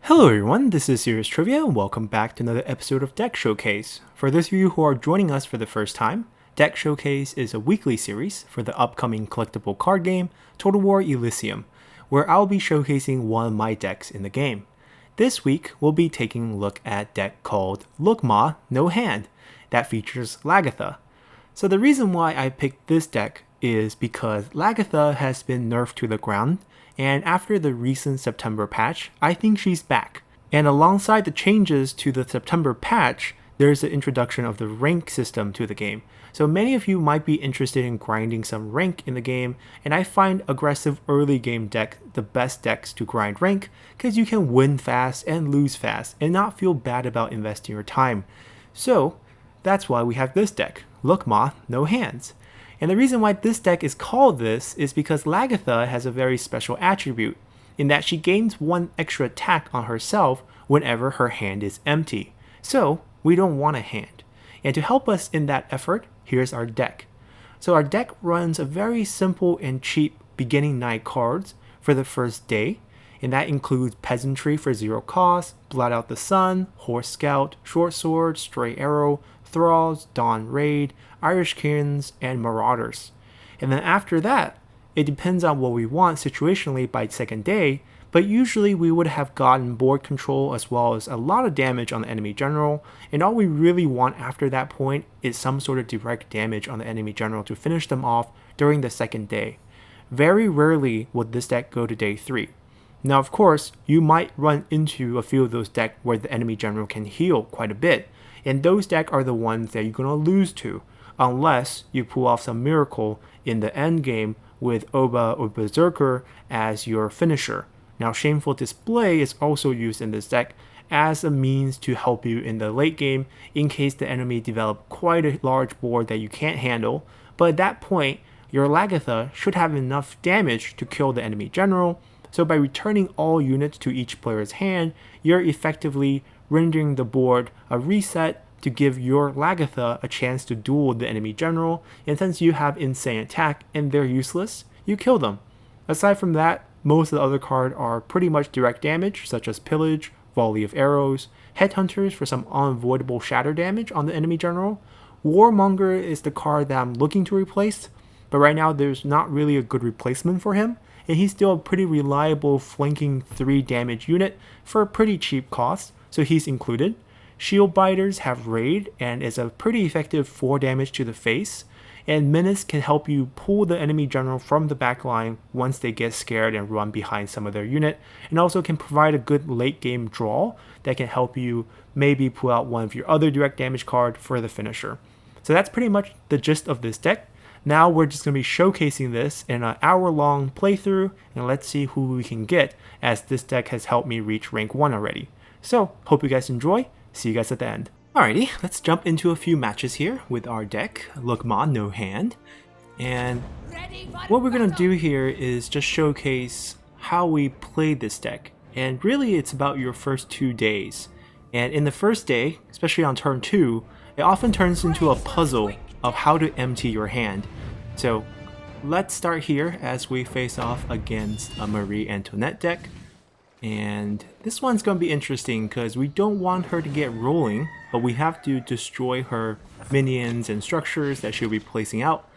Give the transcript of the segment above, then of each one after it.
Hello everyone, this is Serious Trivia and welcome back to another episode of Deck Showcase. For those of you who are joining us for the first time, Deck Showcase is a weekly series for the upcoming collectible card game, Total War Elysium, where I'll be showcasing one of my decks in the game. This week, we'll be taking a look at a deck called Look Ma, No Hand, that features Lagertha. So the reason why I picked this deck is because Lagertha has been nerfed to the ground, and after the recent September patch, I think she's back. And alongside the changes to the September patch, there's the introduction of the rank system to the game. So many of you might be interested in grinding some rank in the game, and I find aggressive early game deck the best decks to grind rank, because you can win fast and lose fast, and not feel bad about investing your time. So that's why we have this deck, Look Ma, No Hands. And the reason why this deck is called this is because Lagertha has a very special attribute, in that she gains one extra attack on herself whenever her hand is empty. So we don't want a hand. And to help us in that effort, here's our deck. So our deck runs a very simple and cheap beginning night cards for the first day, and that includes Peasantry for 0 cost, Blot Out the Sun, Horse Scout, Short Sword, Stray Arrow, Thralls, Dawn Raid, Irish Kerns, and Marauders. And then after that, it depends on what we want situationally by second day, but usually we would have gotten board control as well as a lot of damage on the enemy general, and all we really want after that point is some sort of direct damage on the enemy general to finish them off during the second day. Very rarely would this deck go to day 3. Now of course, you might run into a few of those decks where the enemy general can heal quite a bit, and those decks are the ones that you're going to lose to, unless you pull off some miracle in the end game with Ubba or Berserker as your finisher. Now Shameful Display is also used in this deck as a means to help you in the late game in case the enemy develop quite a large board that you can't handle, but at that point, your Lagertha should have enough damage to kill the enemy general, so by returning all units to each player's hand, you're effectively rendering the board a reset to give your Lagertha a chance to duel the enemy general, and since you have insane attack and they're useless, you kill them. Aside from that, most of the other cards are pretty much direct damage, such as Pillage, Volley of Arrows, Headhunters for some unavoidable shatter damage on the enemy general. Warmonger is the card that I'm looking to replace, but right now there's not really a good replacement for him, and he's still a pretty reliable flanking 3 damage unit for a pretty cheap cost, so he's included. Shield Biters have Raid and is a pretty effective 4 damage to the face, and Menace can help you pull the enemy general from the back line once they get scared and run behind some of their unit, and also can provide a good late game draw that can help you maybe pull out one of your other direct damage card for the finisher. So that's pretty much the gist of this deck. Now we're just going to be showcasing this in an hour-long playthrough, and let's see who we can get, as this deck has helped me reach rank 1 already. So, hope you guys enjoy. See you guys at the end. Alrighty, let's jump into a few matches here with our deck, Look Ma, No Hand. And what we're going to do here is just showcase how we play this deck. And really it's about your first 2 days. And in the first day, especially on turn 2, it often turns into a puzzle of how to empty your hand. So let's start here as we face off against a Marie Antoinette deck. And this one's going to be interesting because we don't want her to get rolling, but we have to destroy her minions and structures that she'll be placing out.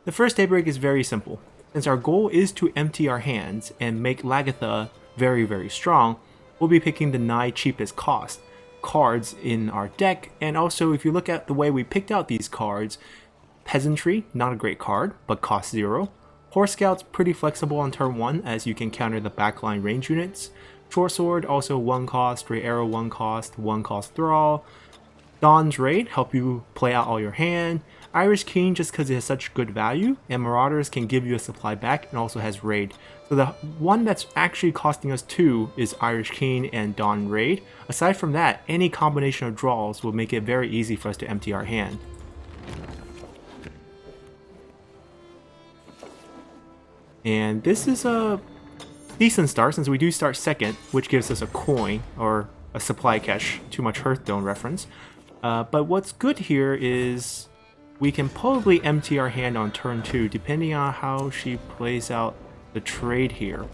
The first daybreak is very simple. Since our goal is to empty our hands and make Lagertha very, very strong, we'll be picking the 9 cheapest cost cards in our deck. And also, if you look at the way we picked out these cards, Peasantry, not a great card, but cost 0. Horse Scout's pretty flexible on turn 1 as you can counter the backline range units. Short Sword, also 1 cost, Stray Arrow 1 cost, 1 cost Thrall. Dawn's Raid, help you play out all your hand. Irish King, just because it has such good value, and Marauders can give you a supply back and also has Raid. So the one that's actually costing us 2 is Irish King and Dawn Raid. Aside from that, any combination of draws will make it very easy for us to empty our hand. And this is a decent start since we do start second, which gives us a coin or a supply cache. Too much Hearthstone reference. But what's good here is we can probably empty our hand on turn 2 depending on how she plays out the trade here,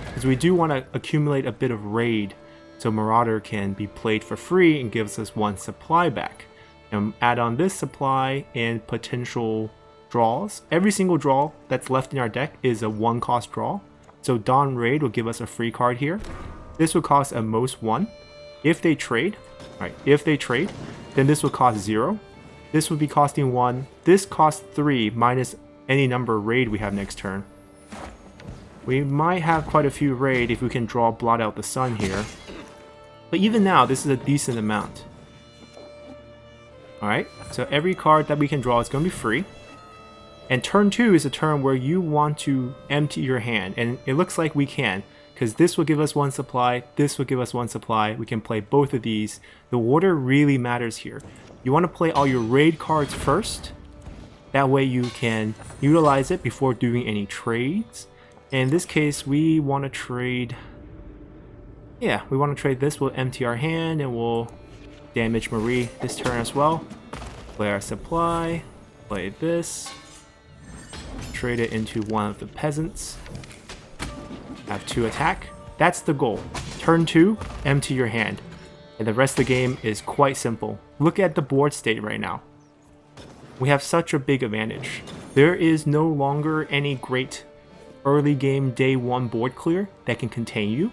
because we do want to accumulate a bit of raid so Marauder can be played for free and gives us 1 supply back. And add on this supply and potential draws. Every single draw that's left in our deck is a 1 cost draw. So Dawn Raid will give us a free card here. This would cost at most 1. If they trade, then this would cost 0. This would be costing 1. This costs 3 minus any number of raid we have next turn. We might have quite a few raid if we can draw Blot Out the Sun here. But even now, this is a decent amount. Alright, so every card that we can draw is going to be free. And turn 2 is a turn where you want to empty your hand. And it looks like we can, because this will give us 1 supply, this will give us 1 supply. We can play both of these. The order really matters here. You want to play all your raid cards first. That way you can utilize it before doing any trades. In this case, we want to trade... Yeah, we want to trade this. We'll empty our hand and we'll damage Marie this turn as well. Play our supply. Play this. Trade it into one of the peasants. Have 2 attack. That's the goal. Turn 2, empty your hand. And the rest of the game is quite simple. Look at the board state right now. We have such a big advantage. There is no longer any great early game day 1 board clear that can contain you.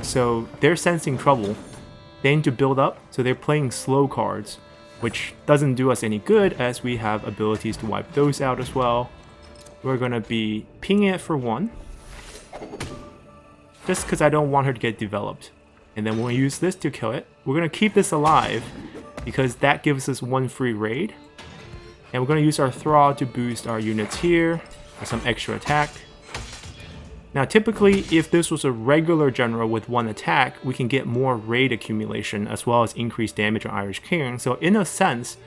So they're sensing trouble. They need to build up, so they're playing slow cards, which doesn't do us any good as we have abilities to wipe those out as well. We're going to be pinging it for 1, just because I don't want her to get developed. And then we'll use this to kill it. We're going to keep this alive because that gives us 1 free raid. And we're going to use our Thrall to boost our units here for some extra attack. Now typically, if this was a regular general with 1 attack, we can get more raid accumulation as well as increased damage on Irish King. So in a sense,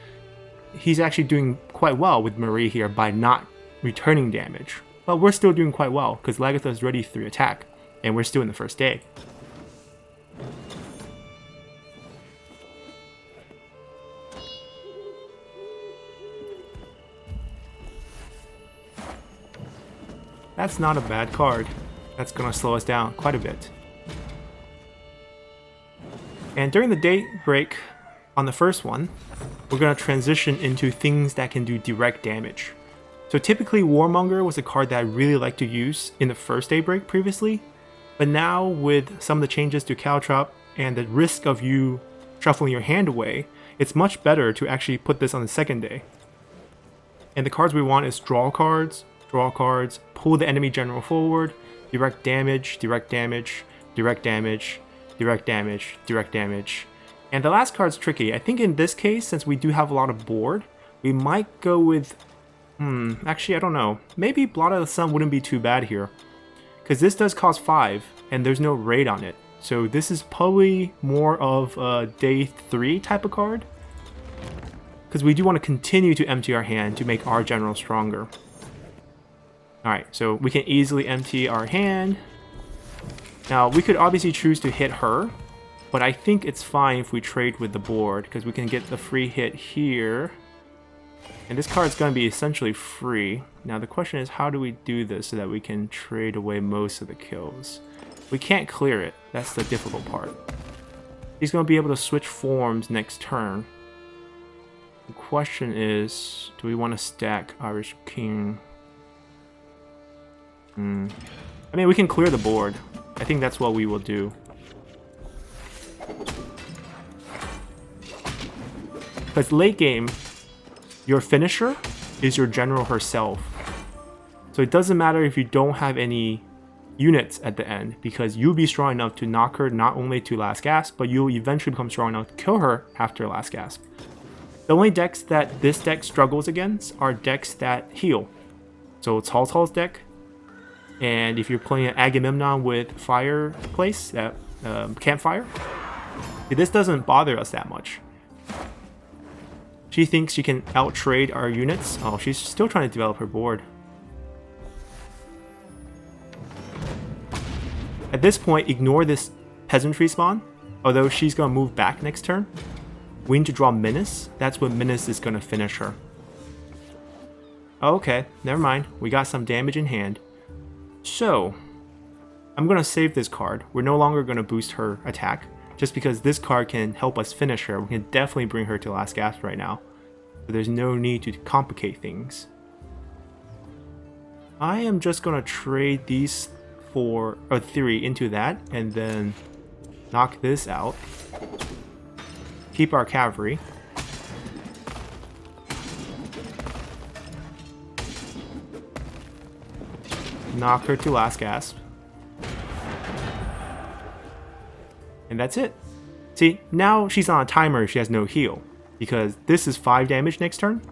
he's actually doing quite well with Marie here by not returning damage. But we're still doing quite well because Lagertha is ready 3 attack and we're still in the first day. That's not a bad card. That's going to slow us down quite a bit. And during the day break on the first one, we're going to transition into things that can do direct damage. So typically Warmonger was a card that I really liked to use in the first day break previously, but now with some of the changes to Caltrop and the risk of you shuffling your hand away, it's much better to actually put this on the second day. And the cards we want is draw cards, pull the enemy general forward, direct damage, direct damage, direct damage, direct damage, direct damage. And the last card's tricky. I think in this case, since we do have a lot of board, we might go with... actually, I don't know. Maybe Blot Out the Sun wouldn't be too bad here. Because this does cost 5, and there's no raid on it. So this is probably more of a day 3 type of card. Because we do want to continue to empty our hand to make our general stronger. Alright, so we can easily empty our hand. Now, we could obviously choose to hit her, but I think it's fine if we trade with the board, because we can get the free hit here. And this card's going to be essentially free. Now, the question is, how do we do this so that we can trade away most of the kills? We can't clear it. That's the difficult part. He's going to be able to switch forms next turn. The question is, do we want to stack Irish King? I mean, we can clear the board. I think that's what we will do. Because late game, your finisher is your general herself. So it doesn't matter if you don't have any units at the end, because you'll be strong enough to knock her not only to last gasp, but you'll eventually become strong enough to kill her after last gasp. The only decks that this deck struggles against are decks that heal. So it's Tall's deck. And if you're playing an Agamemnon with fireplace, campfire, this doesn't bother us that much. She thinks she can out-trade our units. Oh, she's still trying to develop her board. At this point, ignore this Peasantry spawn, although she's going to move back next turn. We need to draw Menace. That's what Menace is going to finish her. Oh, okay, never mind. We got some damage in hand. So, I'm going to save this card. We're no longer going to boost her attack, just because this card can help us finish her. We can definitely bring her to last gasp right now. So there's no need to complicate things. I am just going to trade these 3 into that, and then knock this out. Keep our cavalry. Knock her to last gasp. And that's it. See, now she's on a timer, she has no heal. Because this is 5 damage next turn.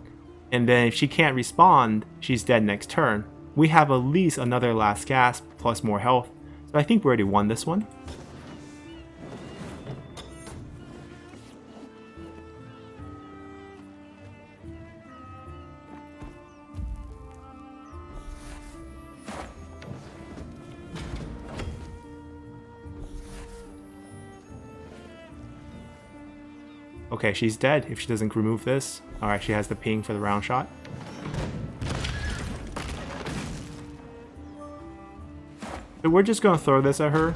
And then if she can't respond, she's dead next turn. We have at least another last gasp plus more health. So I think we already won this one. Okay, she's dead if she doesn't remove this. Alright, she has the ping for the round shot. So we're just going to throw this at her.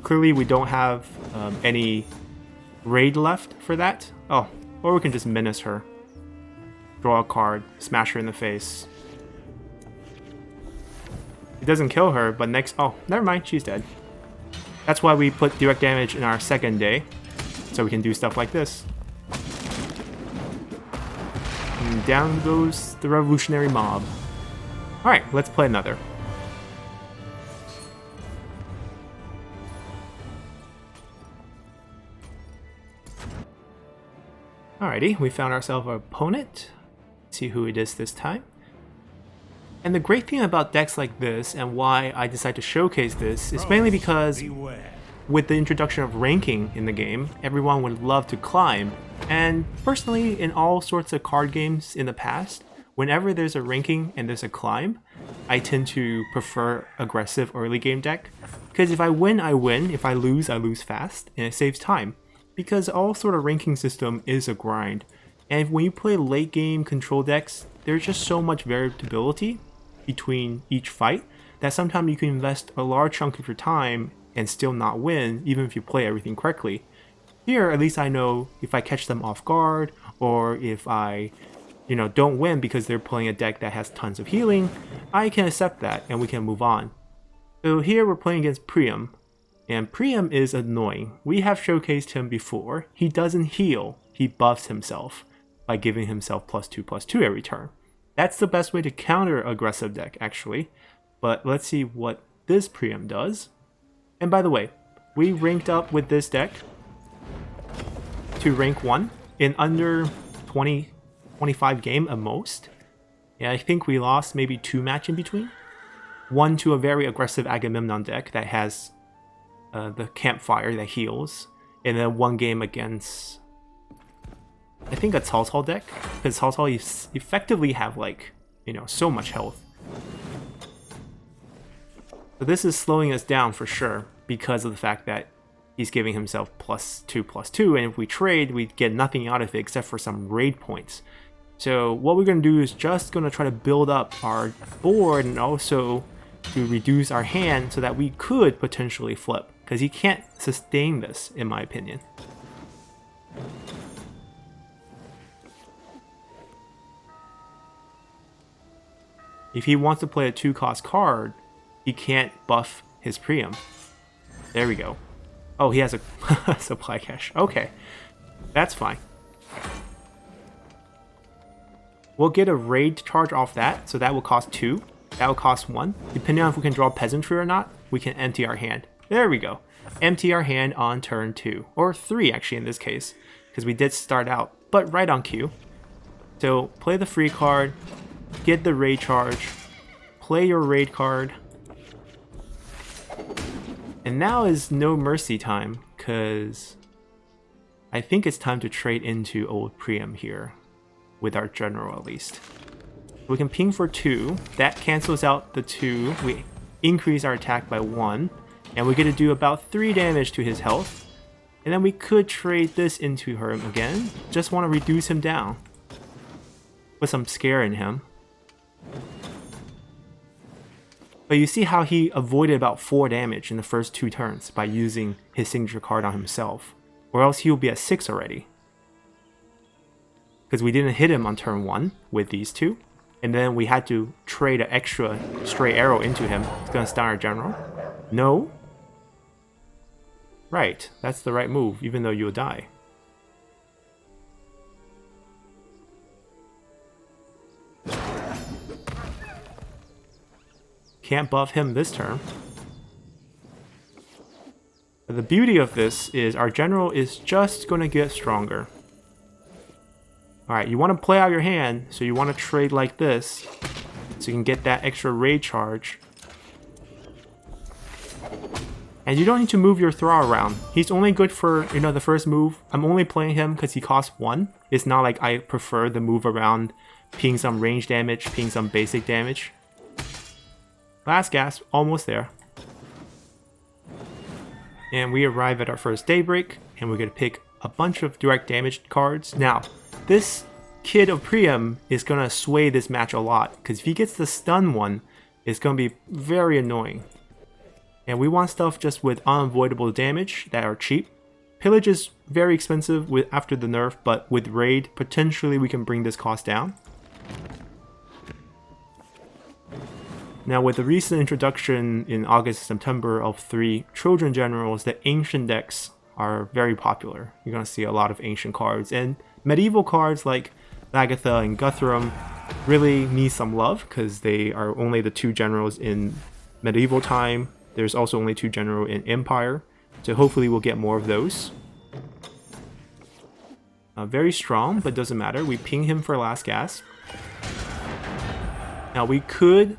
Clearly we don't have any raid left for that. Oh, or we can just menace her. Draw a card, smash her in the face. It doesn't kill her, but next... Oh, never mind, she's dead. That's why we put direct damage in our second day. So we can do stuff like this. And down goes the revolutionary mob. Alright, let's play another. Alrighty, we found ourselves an opponent. Let's see who it is this time. And the great thing about decks like this, and why I decided to showcase this, is mainly because with the introduction of ranking in the game, everyone would love to climb. And personally, in all sorts of card games in the past, whenever there's a ranking and there's a climb, I tend to prefer aggressive early game deck. Because if I win, I win. If I lose fast, and it saves time. Because all sort of ranking system is a grind. And when you play late game control decks, there's just so much variability between each fight that sometimes you can invest a large chunk of your time and still not win, even if you play everything correctly. Here, at least I know if I catch them off guard, or if I, don't win because they're playing a deck that has tons of healing, I can accept that and we can move on. So here we're playing against Priam, and Priam is annoying. We have showcased him before. He doesn't heal, he buffs himself by giving himself +2/+2 every turn. That's the best way to counter aggressive deck, actually. But let's see what this Priam does. And by the way, we ranked up with this deck to rank 1 in under 20-25 game at most. Yeah, I think we lost maybe 2 matches in between. One to a very aggressive Agamemnon deck that has the campfire that heals. And then 1 game against, I think, a Thralls deck. Because Thralls effectively have so much health. So this is slowing us down for sure, because of the fact that he's giving himself +2/+2, and if we trade, we get nothing out of it except for some raid points. So what we're going to do is just going to try to build up our board, and also to reduce our hand so that we could potentially flip, because he can't sustain this, in my opinion. If he wants to play a 2-cost card, he can't buff his Priam. There we go. Oh, he has a supply cache. Okay, that's fine. We'll get a raid charge off that, so that will cost 2. That will cost 1. Depending on if we can draw Peasantry or not, we can empty our hand. There we go. Empty our hand on turn 2. Or 3, actually, in this case, because we did start out, but right on cue. So, play the free card, get the raid charge, play your raid card. And now is no mercy time, because I think it's time to trade into old Priam here, with our general at least. We can ping for 2, that cancels out the 2, we increase our attack by 1, and we get to do about 3 damage to his health. And then we could trade this into him again, just want to reduce him down. Put some scare in him. But you see how he avoided about 4 damage in the first 2 turns by using his signature card on himself. Or else he will be at 6 already. Because we didn't hit him on turn 1 with these 2. And then we had to trade an extra stray arrow into him. It's going to stun our general. No. Right, that's the right move, even though you'll die. Can't buff him this turn. But the beauty of this is our general is just going to get stronger. Alright, you want to play out your hand, so you want to trade like this, so you can get that extra raid charge. And you don't need to move your Thrall around. He's only good for, the first move. I'm only playing him because he costs 1. It's not like I prefer the move around, ping some range damage, ping some basic damage. Last gasp, almost there. And we arrive at our first daybreak, and we're going to pick a bunch of direct damage cards. Now, this kid of Priam is going to sway this match a lot, because if he gets the stun one, it's going to be very annoying. And we want stuff just with unavoidable damage that are cheap. Pillage is very expensive after the nerf, but with raid, potentially we can bring this cost down. Now with the recent introduction in August, September of 3 Children Generals, the ancient decks are very popular. You're going to see a lot of ancient cards, and medieval cards like Lagertha and Guthrum really need some love because they are only the 2 generals in medieval time. There's also only 2 generals in Empire, so hopefully we'll get more of those. Very strong, but doesn't matter. We ping him for last gasp. Now we could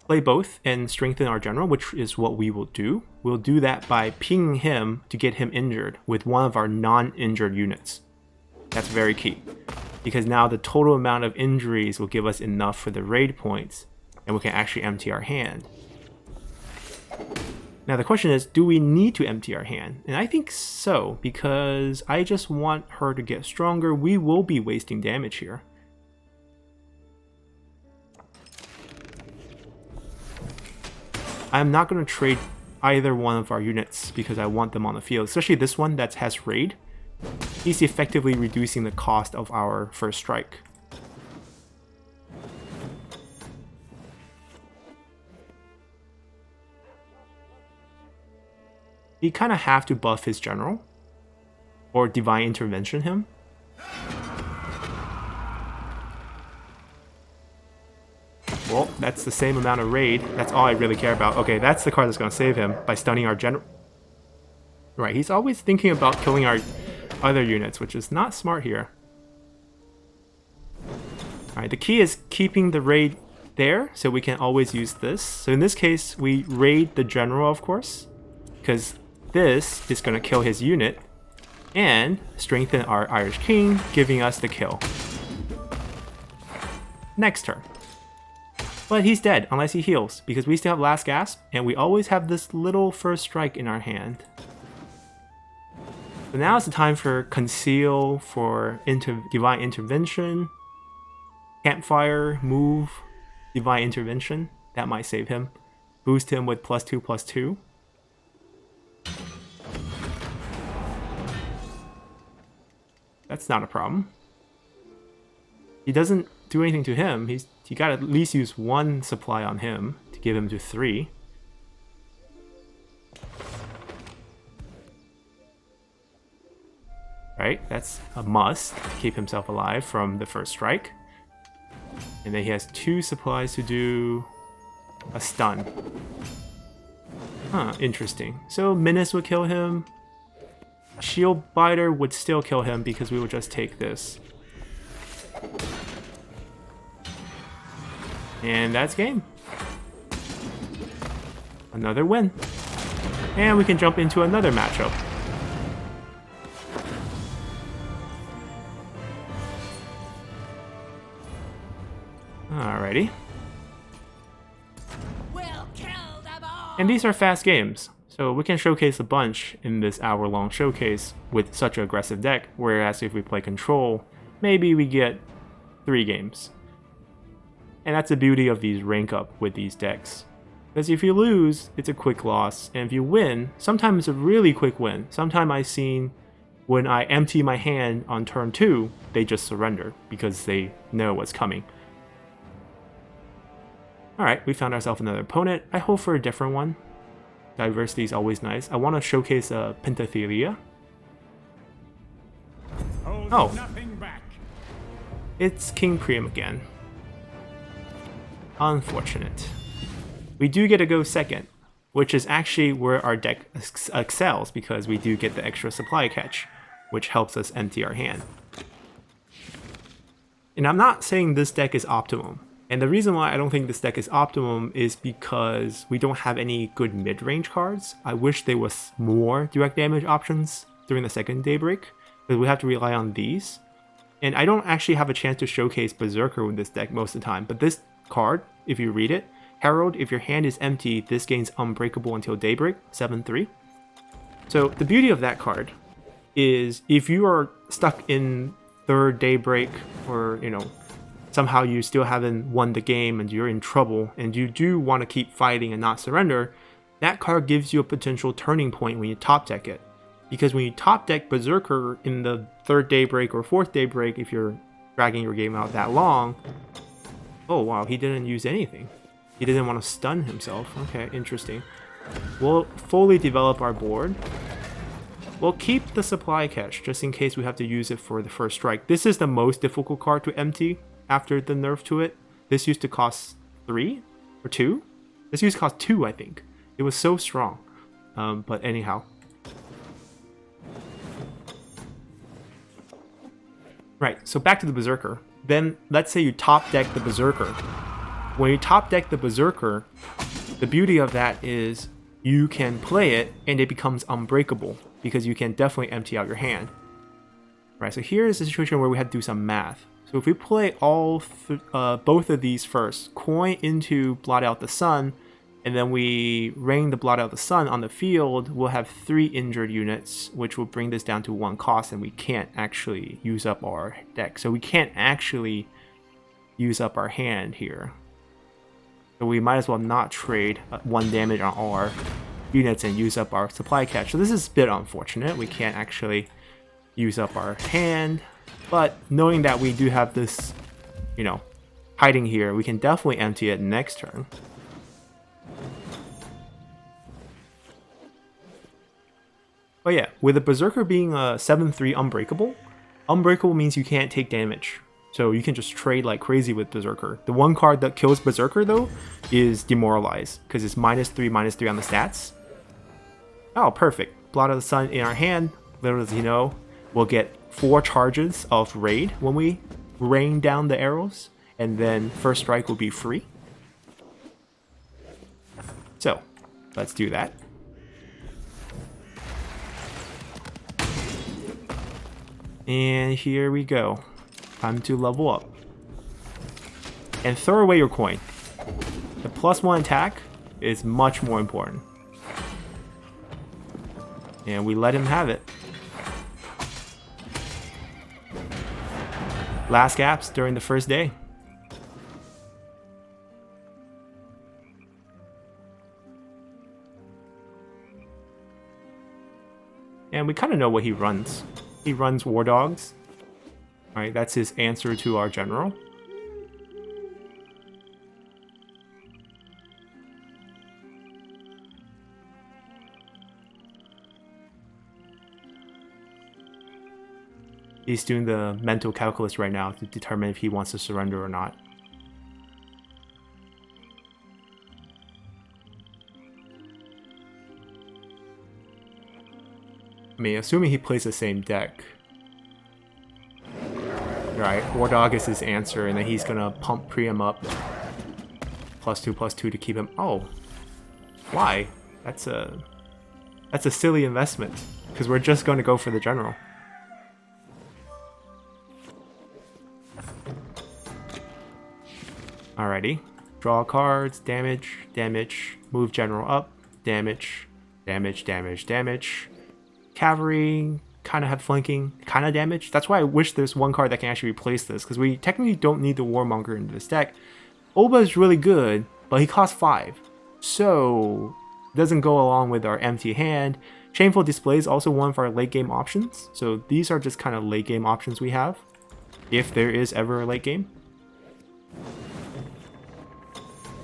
play both and strengthen our general, which is what we will do. We'll do that by pinging him to get him injured with one of our non-injured units. That's very key, because now the total amount of injuries will give us enough for the raid points, and we can actually empty our hand. Now the question is, do we need to empty our hand? And I think so, because I just want her to get stronger. We will be wasting damage here. I'm not going to trade either one of our units because I want them on the field, especially this one that has raid. He's effectively reducing the cost of our first strike. You kind of have to buff his general or divine intervention him. Well, that's the same amount of raid. That's all I really care about. Okay, that's the card that's going to save him by stunning our general. Right, he's always thinking about killing our other units, which is not smart here. Alright, the key is keeping the raid there, so we can always use this. So in this case, we raid the general, of course, because this is going to kill his unit and strengthen our Irish King, giving us the kill. Next turn. But he's dead unless he heals, because we still have last gasp, and we always have this little first strike in our hand. So now is the time for Conceal, for Divine Intervention, Campfire, Move, Divine Intervention. That might save him. Boost him with +2/+2. That's not a problem. He doesn't do anything to him. You gotta at least use 1 supply on him to give him to 3. Right, that's a must to keep himself alive from the first strike. And then he has 2 supplies to do a stun. Huh, interesting. So Menace would kill him. Shield Biter would still kill him because we would just take this. And that's game. Another win. And we can jump into another matchup. Alrighty. And these are fast games, so we can showcase a bunch in this hour-long showcase with such an aggressive deck, whereas if we play Control, maybe we get 3 games. And that's the beauty of these rank up with these decks. Because if you lose, it's a quick loss. And if you win, sometimes it's a really quick win. Sometimes I've seen when I empty my hand on turn 2, they just surrender because they know what's coming. Alright, we found ourselves another opponent. I hope for a different one. Diversity is always nice. I want to showcase Penthesilea. Oh, it's King Priam again. Unfortunate. We do get to go second, which is actually where our deck excels because we do get the extra supply catch, which helps us empty our hand. And I'm not saying this deck is optimum. And the reason why I don't think this deck is optimum is because we don't have any good mid-range cards. I wish there was more direct damage options during the second Daybreak, because we have to rely on these. And I don't actually have a chance to showcase Berserker with this deck most of the time, but this card, if you read it, Herald, if your hand is empty, this gains Unbreakable until Daybreak, 7/3. So the beauty of that card is if you are stuck in third Daybreak, or somehow you still haven't won the game and you're in trouble and you do want to keep fighting and not surrender, that card gives you a potential turning point when you top deck it. Because when you top deck Berserker in the third Daybreak or fourth Daybreak, if you're dragging your game out that long, oh wow, he didn't use anything. He didn't want to stun himself. Okay, interesting. We'll fully develop our board. We'll keep the supply catch just in case we have to use it for the first strike. This is the most difficult card to empty after the nerf to it. This used to cost 3 or 2. This used to cost 2, I think. It was so strong. But anyhow. Right, so back to the Berserker. Then let's say you top deck the Berserker. When you top deck the Berserker, the beauty of that is you can play it and it becomes unbreakable because you can definitely empty out your hand. Right, so here's a situation where we had to do some math. So if we play both of these first, coin into Blot Out the Sun, and then we rain the Blot Out the Sun on the field, we'll have 3 injured units, which will bring this down to 1 cost, and we can't actually use up our deck. So we can't actually use up our hand here. So we might as well not trade 1 damage on all our units and use up our supply catch. So this is a bit unfortunate. We can't actually use up our hand, but knowing that we do have this, hiding here, we can definitely empty it next turn. But yeah, with the Berserker being a 7/3 Unbreakable, Unbreakable means you can't take damage. So you can just trade like crazy with Berserker. The one card that kills Berserker though is Demoralize, because it's -3/-3 on the stats. Oh, perfect. Blot of the Sun in our hand. Little as you know, we'll get 4 charges of raid when we rain down the arrows, and then first strike will be free. So let's do that. And here we go. Time to level up. And throw away your coin. The +1 attack is much more important. And we let him have it. Last gaps during the first day. And we kind of know what he runs. He runs War Dogs. Alright, that's his answer to our general. He's doing the mental calculus right now to determine if he wants to surrender or not. I mean, assuming he plays the same deck. Right, War Dog is his answer, and then he's gonna pump Priam up. +2/+2 to keep him. Oh. Why? That's a silly investment. Because we're just gonna go for the general. Alrighty. Draw cards, damage, damage, move general up, damage, damage, damage, damage. Cavalry kind of have flanking, kind of damage. That's why I wish there's one card that can actually replace this, because we technically don't need the Warmonger in this deck. Ubba is really good, but he costs 5. So, doesn't go along with our empty hand. Shameful Display is also one of our late game options. So these are just kind of late game options we have, if there is ever a late game.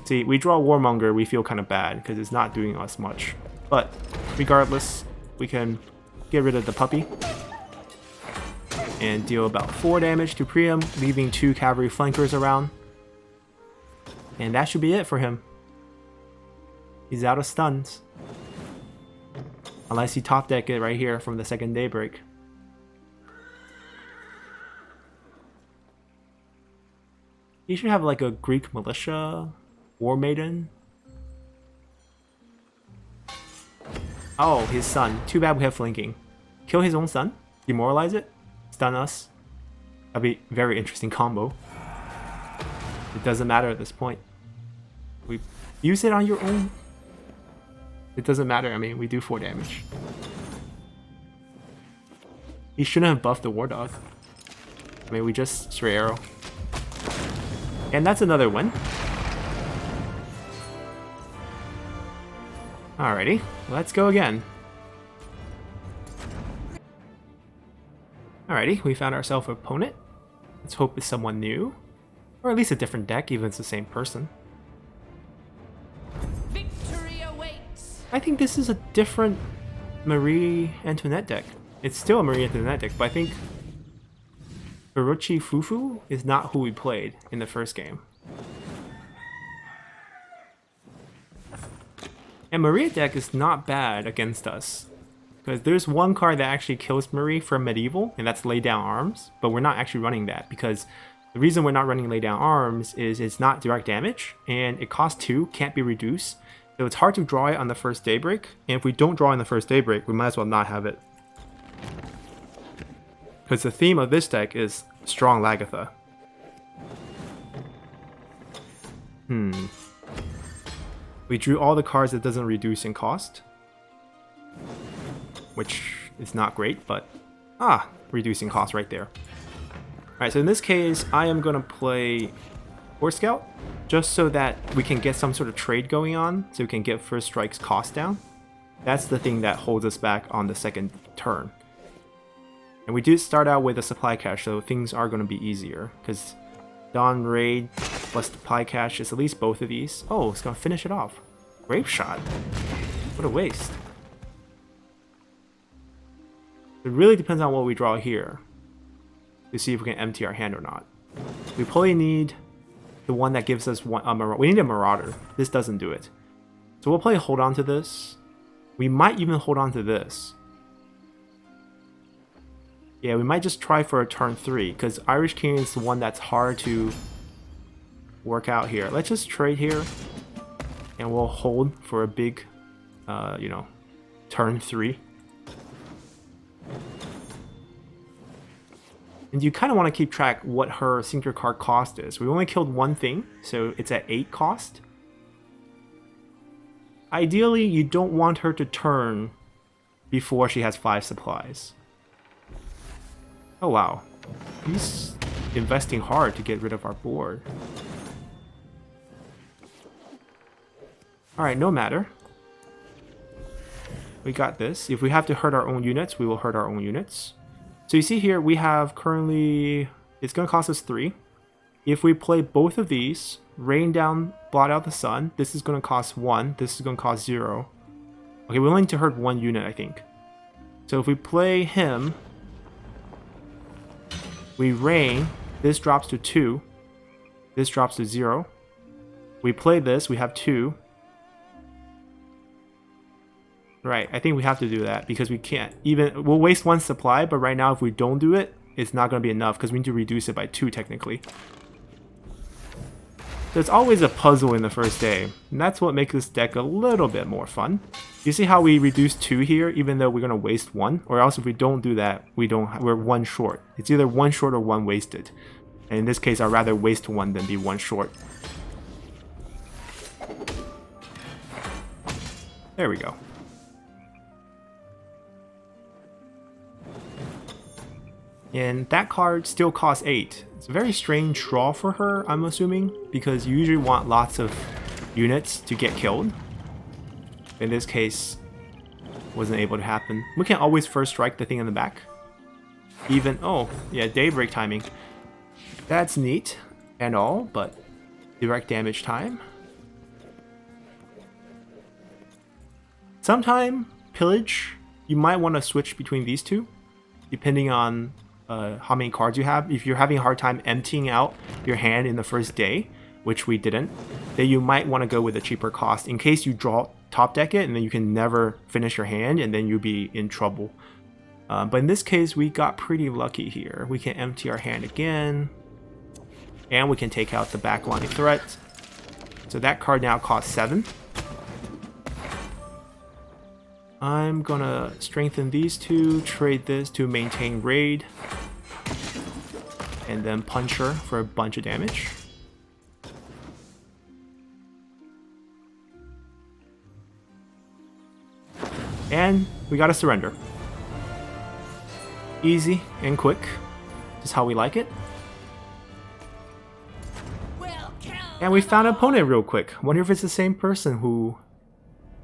See, we draw Warmonger, we feel kind of bad because it's not doing us much. But regardless, we can get rid of the puppy and deal about 4 damage to Priam, leaving 2 cavalry flankers around. And that should be it for him. He's out of stuns. Unless you top deck it right here from the second daybreak. He should have like a Greek militia, War Maiden. Oh, his son. Too bad we have flanking. Kill his own son? Demoralize it? Stun us? That'd be a very interesting combo. It doesn't matter at this point. We use it on your own. It doesn't matter, I mean, we do 4 damage. He shouldn't have buffed the War Dog. I mean, we just straight arrow. And that's another win. Alrighty, let's go again. Alrighty, we found ourselves an opponent. Let's hope it's someone new. Or at least a different deck, even if it's the same person. I think this is a different Marie Antoinette deck. It's still a Marie Antoinette deck, but I think Ferrucci Fufu is not who we played in the first game. And Marie deck is not bad against us, because there's one card that actually kills Marie from Medieval, and that's Lay Down Arms, but we're not actually running that, because the reason we're not running Lay Down Arms is it's not direct damage, and it costs 2, can't be reduced. So it's hard to draw it on the first daybreak, and if we don't draw on the first daybreak, we might as well not have it. Because the theme of this deck is strong Lagertha. We drew all the cards that doesn't reduce in cost, which is not great, but reducing cost right there. Alright, so in this case, I am going to play Horse Scout, just so that we can get some sort of trade going on, so we can get First Strike's cost down. That's the thing that holds us back on the second turn. And we did start out with a supply cache, so things are going to be easier, because Dawn Raid plus supply cache is at least both of these. Oh, it's going to finish it off. Grape Shot. What a waste. It really depends on what we draw here to see if we can empty our hand or not. We probably need the one that gives us one. We need a Marauder. This doesn't do it. So we'll play hold on to this. We might even hold on to this. Yeah, we might just try for a turn 3, because Irish King is the one that's hard to work out here. Let's just trade here, and we'll hold for a big, turn 3. And you kind of want to keep track what her sinker card cost is. We only killed one thing, so it's at 8 cost. Ideally, you don't want her to turn before she has 5 supplies. Oh wow, he's investing hard to get rid of our board. Alright, no matter. We got this. If we have to hurt our own units, we will hurt our own units. So you see here, we have currently, it's going to cost us 3. If we play both of these, rain down, blot out the sun, this is going to cost 1, this is going to cost 0. Okay, we only need to hurt 1 unit, I think. So if we play him, we rain, this drops to 2, this drops to 0. We play this, we have 2. Right, I think we have to do that because we can't even, we'll waste 1 supply, but right now if we don't do it, it's not going to be enough because we need to reduce it by 2 technically. So it's always a puzzle in the first day, and that's what makes this deck a little bit more fun. You see how we reduce 2 here, even though we're going to waste 1, or else if we don't do that, we're 1 short. It's either 1 short or 1 wasted. And in this case, I'd rather waste 1 than be 1 short. There we go. And that card still costs 8. It's a very strange draw for her, I'm assuming, because you usually want lots of units to get killed. In this case, wasn't able to happen. We can always first strike the thing in the back. Even, oh, yeah, daybreak timing. That's neat and all, but direct damage time. Sometime, Pillage, you might want to switch between these two, depending on how many cards you have. If you're having a hard time emptying out your hand in the first day, which we didn't, then you might want to go with a cheaper cost in case you draw top deck it and then you can never finish your hand and then you'll be in trouble. But in this case, we got pretty lucky here. We can empty our hand again, and we can take out the backline threat. So that card now costs 7. I'm gonna strengthen these two, trade this to maintain raid, and then Puncher for a bunch of damage. And we gotta surrender. Easy and quick, just how we like it. And we found an opponent real quick. Wonder if it's the same person who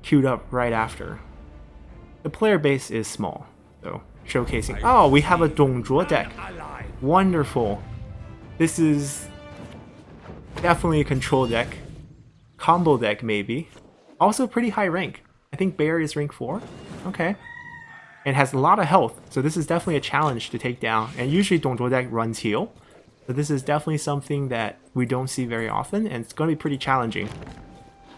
queued up right after. The player base is small, so showcasing. Oh, we have a Zhuo deck. Wonderful. This is definitely a control deck. Combo deck, maybe. Also pretty high rank. I think Bear is rank 4. Okay. And has a lot of health, so this is definitely a challenge to take down. And usually Zhuo deck runs heal. So this is definitely something that we don't see very often, and it's going to be pretty challenging.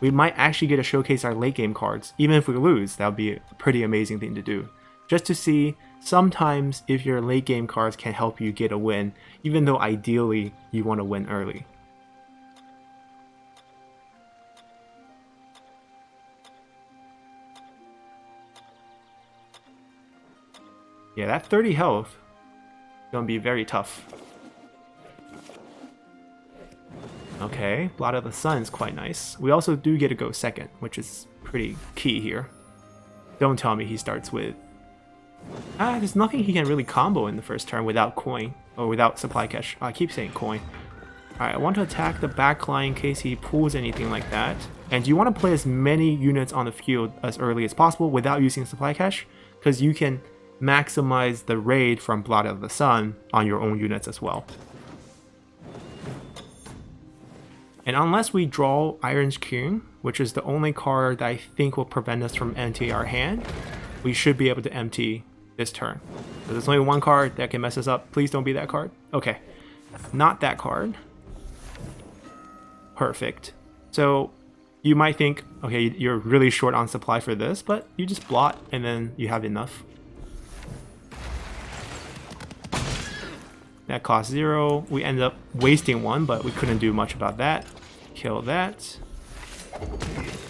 We might actually get to showcase our late game cards. Even if we lose, that would be a pretty amazing thing to do. Just to see, sometimes if your late game cards can help you get a win, even though ideally you want to win early. Yeah, that 30 health is going to be very tough. Okay, Blot Out the Sun is quite nice. We also do get to go second, which is pretty key here. Don't tell me he starts with... there's nothing he can really combo in the first turn without coin, or without supply cache. I keep saying coin. Alright, I want to attack the backline in case he pulls anything like that. And you want to play as many units on the field as early as possible without using supply cache, because you can maximize the raid from Blot Out the Sun on your own units as well. And unless we draw Iron's King, which is the only card that I think will prevent us from emptying our hand, we should be able to empty this turn. So there's only one card that can mess us up. Please don't be that card. Okay, not that card. Perfect. So you might think, okay, you're really short on supply for this, but you just blot and then you have enough. That costs 0. We ended up wasting 1, but we couldn't do much about that. Kill that.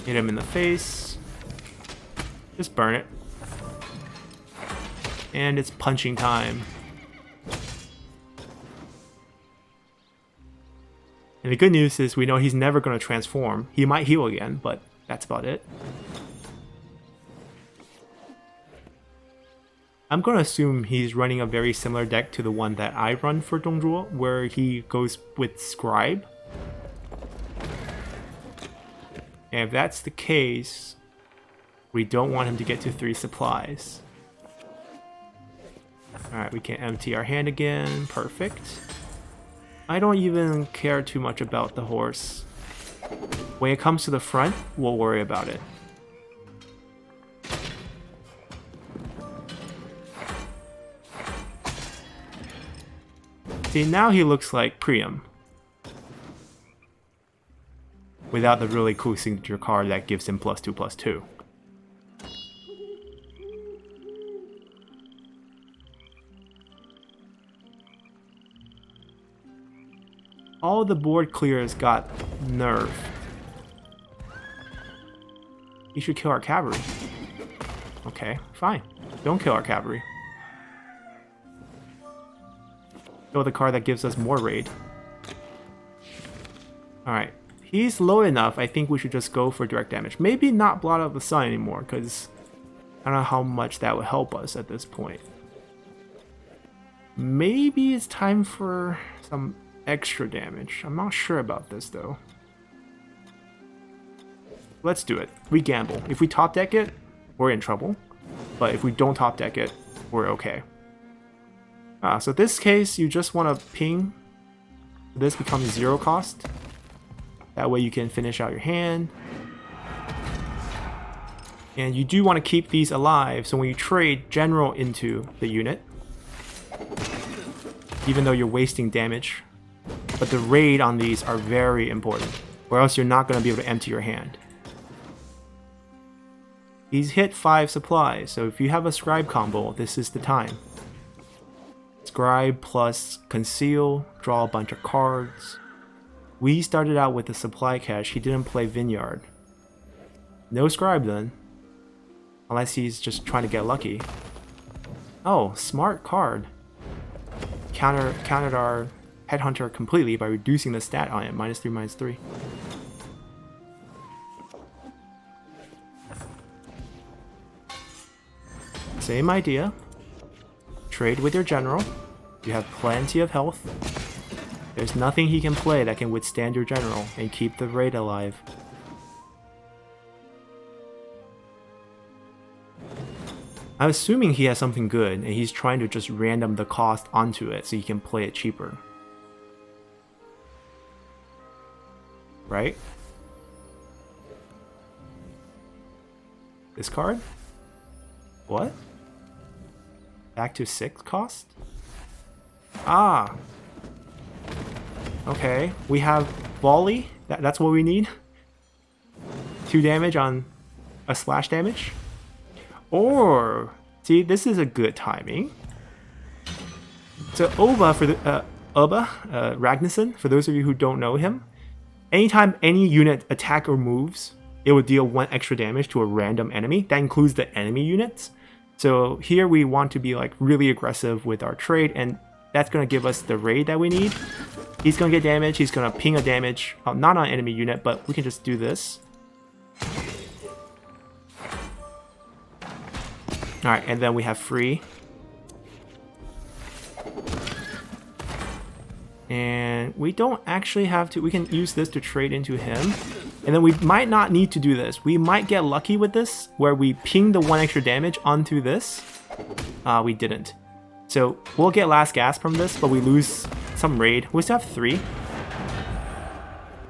Hit him in the face. Just burn it. And it's punching time. And the good news is we know he's never going to transform. He might heal again, but that's about it. I'm going to assume he's running a very similar deck to the one that I run for Zhuo, where he goes with Scribe. And if that's the case, we don't want him to get to 3 supplies. Alright, we can empty our hand again. Perfect. I don't even care too much about the horse. When it comes to the front, we'll worry about it. See, now he looks like Priam. Without the really cool signature card that gives him +2/+2. All the board clears got nerfed. He should kill our cavalry. Okay, fine. Don't kill our cavalry. Kill the card that gives us more raid. Alright. He's low enough, I think we should just go for direct damage. Maybe not Blot Out the Sun anymore, because I don't know how much that would help us at this point. Maybe it's time for some extra damage. I'm not sure about this, though. Let's do it. We gamble. If we top deck it, we're in trouble. But if we don't top deck it, we're okay. So this case, you just want to ping. This becomes 0 cost. That way you can finish out your hand. And you do want to keep these alive, so when you trade general into the unit, even though you're wasting damage, but the raid on these are very important, or else you're not going to be able to empty your hand. He's hit 5 supplies, so if you have a scribe combo, this is the time. Scribe plus conceal, draw a bunch of cards. We started out with the supply cache, he didn't play vineyard. No scribe then. Unless he's just trying to get lucky. Oh, smart card. Countered our Headhunter completely by reducing the stat on it. -3, -3. Same idea. Trade with your general. You have plenty of health. There's nothing he can play that can withstand your general and keep the raid alive. I'm assuming he has something good, and he's trying to just random the cost onto it so he can play it cheaper. Right? This card? What? Back to 6 cost? Ah! Okay, we have Volley. That's what we need. 2 damage on a splash damage. Or, see, this is a good timing. So Ubba Ragnarsson, for those of you who don't know him, anytime any unit attack or moves, it will deal 1 extra damage to a random enemy. That includes the enemy units. So here we want to be like really aggressive with our trade, and that's going to give us the raid that we need. He's going to get damage, he's going to ping a damage, not on an enemy unit, but we can just do this. Alright, and then we have free. And we don't actually have to, we can use this to trade into him. And then we might not need to do this. We might get lucky with this, where we ping the 1 extra damage onto this. We didn't. So we'll get last gasp from this, but we lose some raid. We still have 3.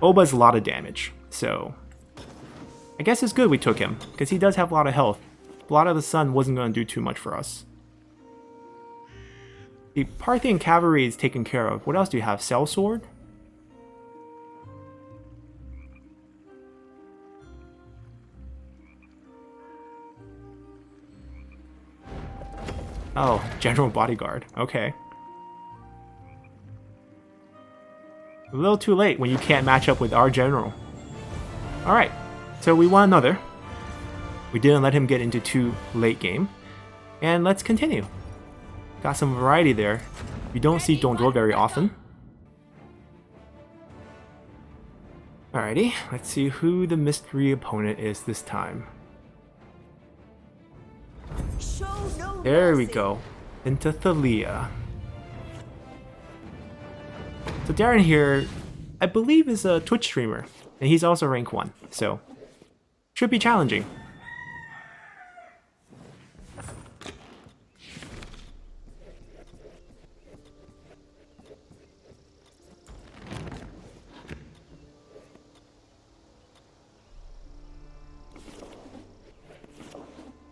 Ubba's a lot of damage, so I guess it's good we took him, because he does have a lot of health. Blot Out the Sun wasn't going to do too much for us. The Parthian cavalry is taken care of. What else do you have? Sellsword? Oh, General Bodyguard. Okay. A little too late when you can't match up with our general. Alright, so we won another. We didn't let him get into too late game. And let's continue. Got some variety there. You don't see Don't Draw very often. Alrighty, let's see who the mystery opponent is this time. There we go. Penthesilea. So Darren here, I believe, is a Twitch streamer. And he's also rank 1, so should be challenging.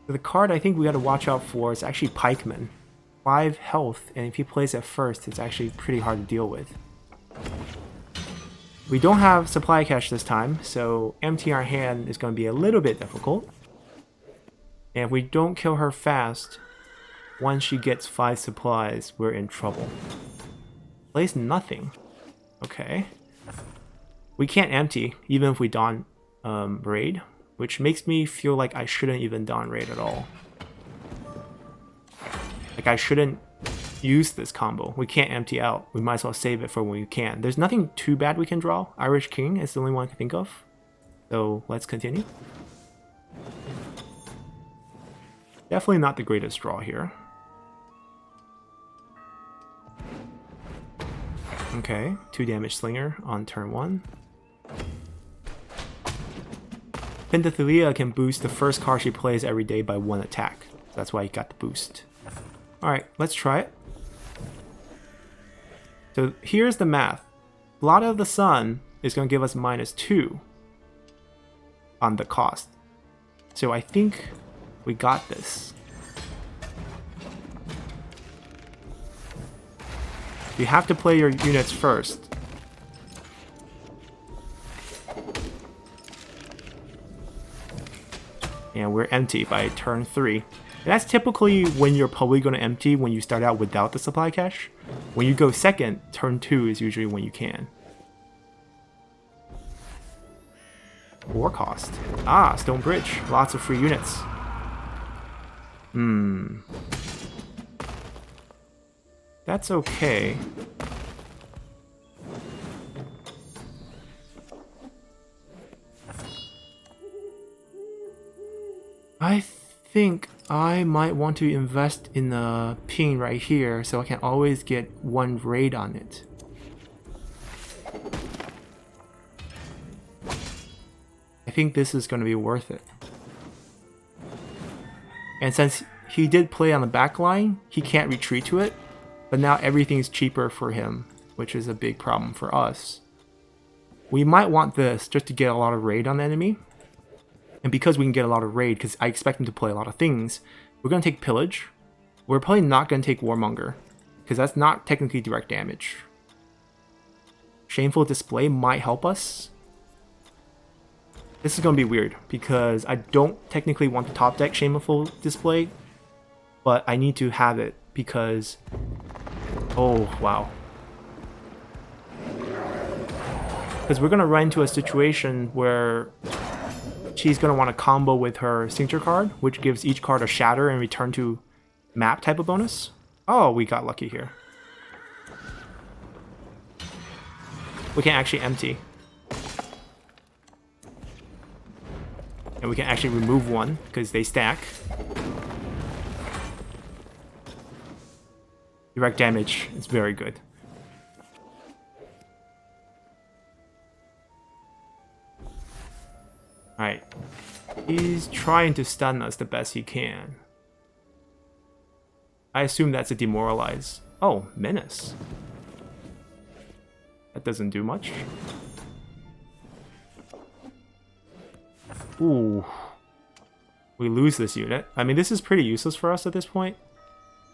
The card I think we gotta watch out for is actually Pikeman. 5 health, and if he plays it first, it's actually pretty hard to deal with. We don't have supply cache this time, so emptying our hand is going to be a little bit difficult. And if we don't kill her fast, once she gets 5 supplies, we're in trouble. Plays nothing. Okay. We can't empty, even if we don raid, which makes me feel like I shouldn't even don raid at all. Like, I shouldn't use this combo. We can't empty out. We might as well save it for when we can. There's nothing too bad we can draw. Irish King is the only one I can think of. So let's continue. Definitely not the greatest draw here. Okay, 2 damage Slinger on turn 1. Penthesilea can boost the first card she plays every day by 1 attack. So that's why he got the boost. Alright, let's try it. So here's the math. Blot Out the Sun is going to give us -2 on the cost. So I think we got this. You have to play your units first. And we're empty by turn 3. And that's typically when you're probably going to empty when you start out without the supply cache. When you go second, turn 2 is usually when you can. War cost. Ah, Stone Bridge. Lots of free units. That's okay. I think I might want to invest in a ping right here so I can always get 1 raid on it. I think this is going to be worth it. And since he did play on the back line, he can't retreat to it, but now everything's cheaper for him, which is a big problem for us. We might want this just to get a lot of raid on the enemy. And because we can get a lot of raid, because I expect him to play a lot of things, we're going to take Pillage. We're probably not going to take Warmonger, because that's not technically direct damage. Shameful Display might help us. This is going to be weird, because I don't technically want to top deck Shameful Display, but I need to have it, because... Oh, wow. Because we're going to run into a situation where she's going to want to combo with her signature card, which gives each card a shatter and return to map type of bonus. Oh, we got lucky here. We can actually empty. And we can actually remove 1 because they stack. Direct damage is very good. Alright. He's trying to stun us the best he can. I assume that's a demoralize. Oh, Menace. That doesn't do much. Ooh. We lose this unit. I mean, this is pretty useless for us at this point.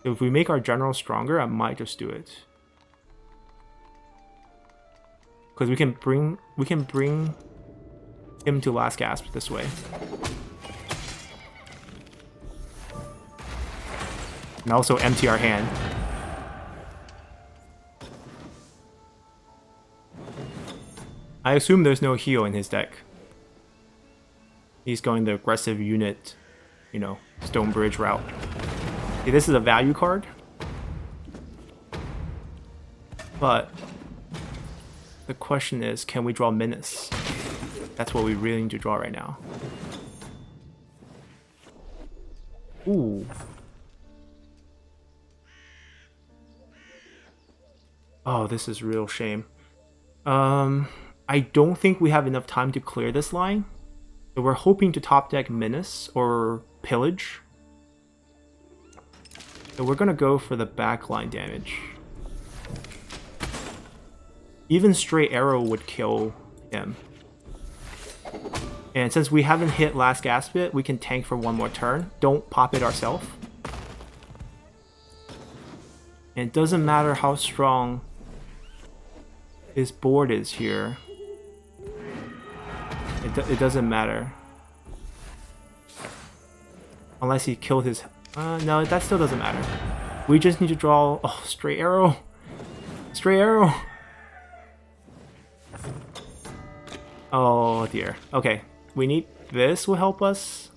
If we make our general stronger, I might just do it. Because we can bring him to last gasp this way. And also empty our hand. I assume there's no heal in his deck. He's going the aggressive unit, you know, Stone Bridge route. See, this is a value card. But the question is, can we draw Menace? That's what we really need to draw right now. Ooh. Oh, this is real shame. I don't think we have enough time to clear this line. So we're hoping to top deck Menace or Pillage. So we're gonna go for the backline damage. Even straight arrow would kill him. And since we haven't hit last gasp yet, we can tank for 1 more turn. Don't pop it ourselves. And it doesn't matter how strong his board is here. It doesn't matter. Unless he killed his... no, that still doesn't matter. We just need to draw... Oh, straight arrow. Straight arrow. Oh dear. Okay. We need... This will help us.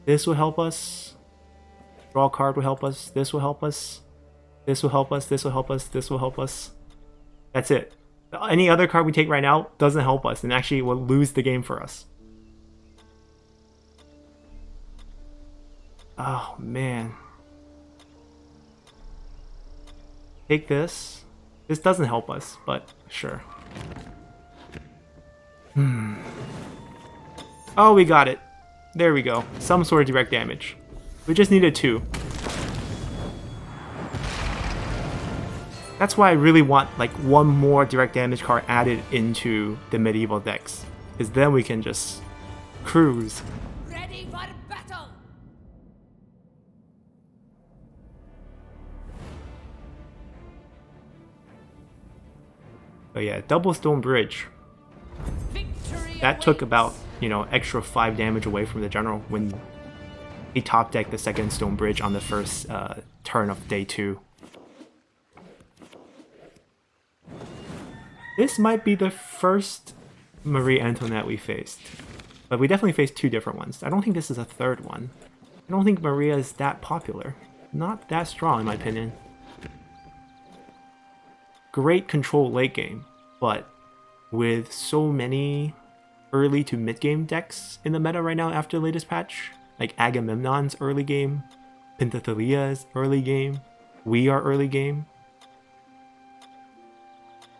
This will help us. Draw a card will help us. This will help us. This will help us. This will help us. This will help us. That's it. Any other card we take right now doesn't help us and actually will lose the game for us. Oh, man. Take this. This doesn't help us, but sure. Oh, we got it. There we go. Some sort of direct damage. We just needed 2. That's why I really want like one more direct damage card added into the medieval decks, because then we can just cruise. Ready for battle. But yeah, double stone bridge. Victory That took awaits. about, you know, extra 5 damage away from the general when he top decked the second stone bridge on the first turn of day 2. This might be the first Marie Antoinette we faced, but we definitely faced 2 different ones. I don't think this is a third one. I don't think Maria is that popular. Not that strong in my opinion. Great control late game, but with so many early to mid game decks in the meta right now after the latest patch, like Agamemnon's early game, Penthesilia's early game, we are early game.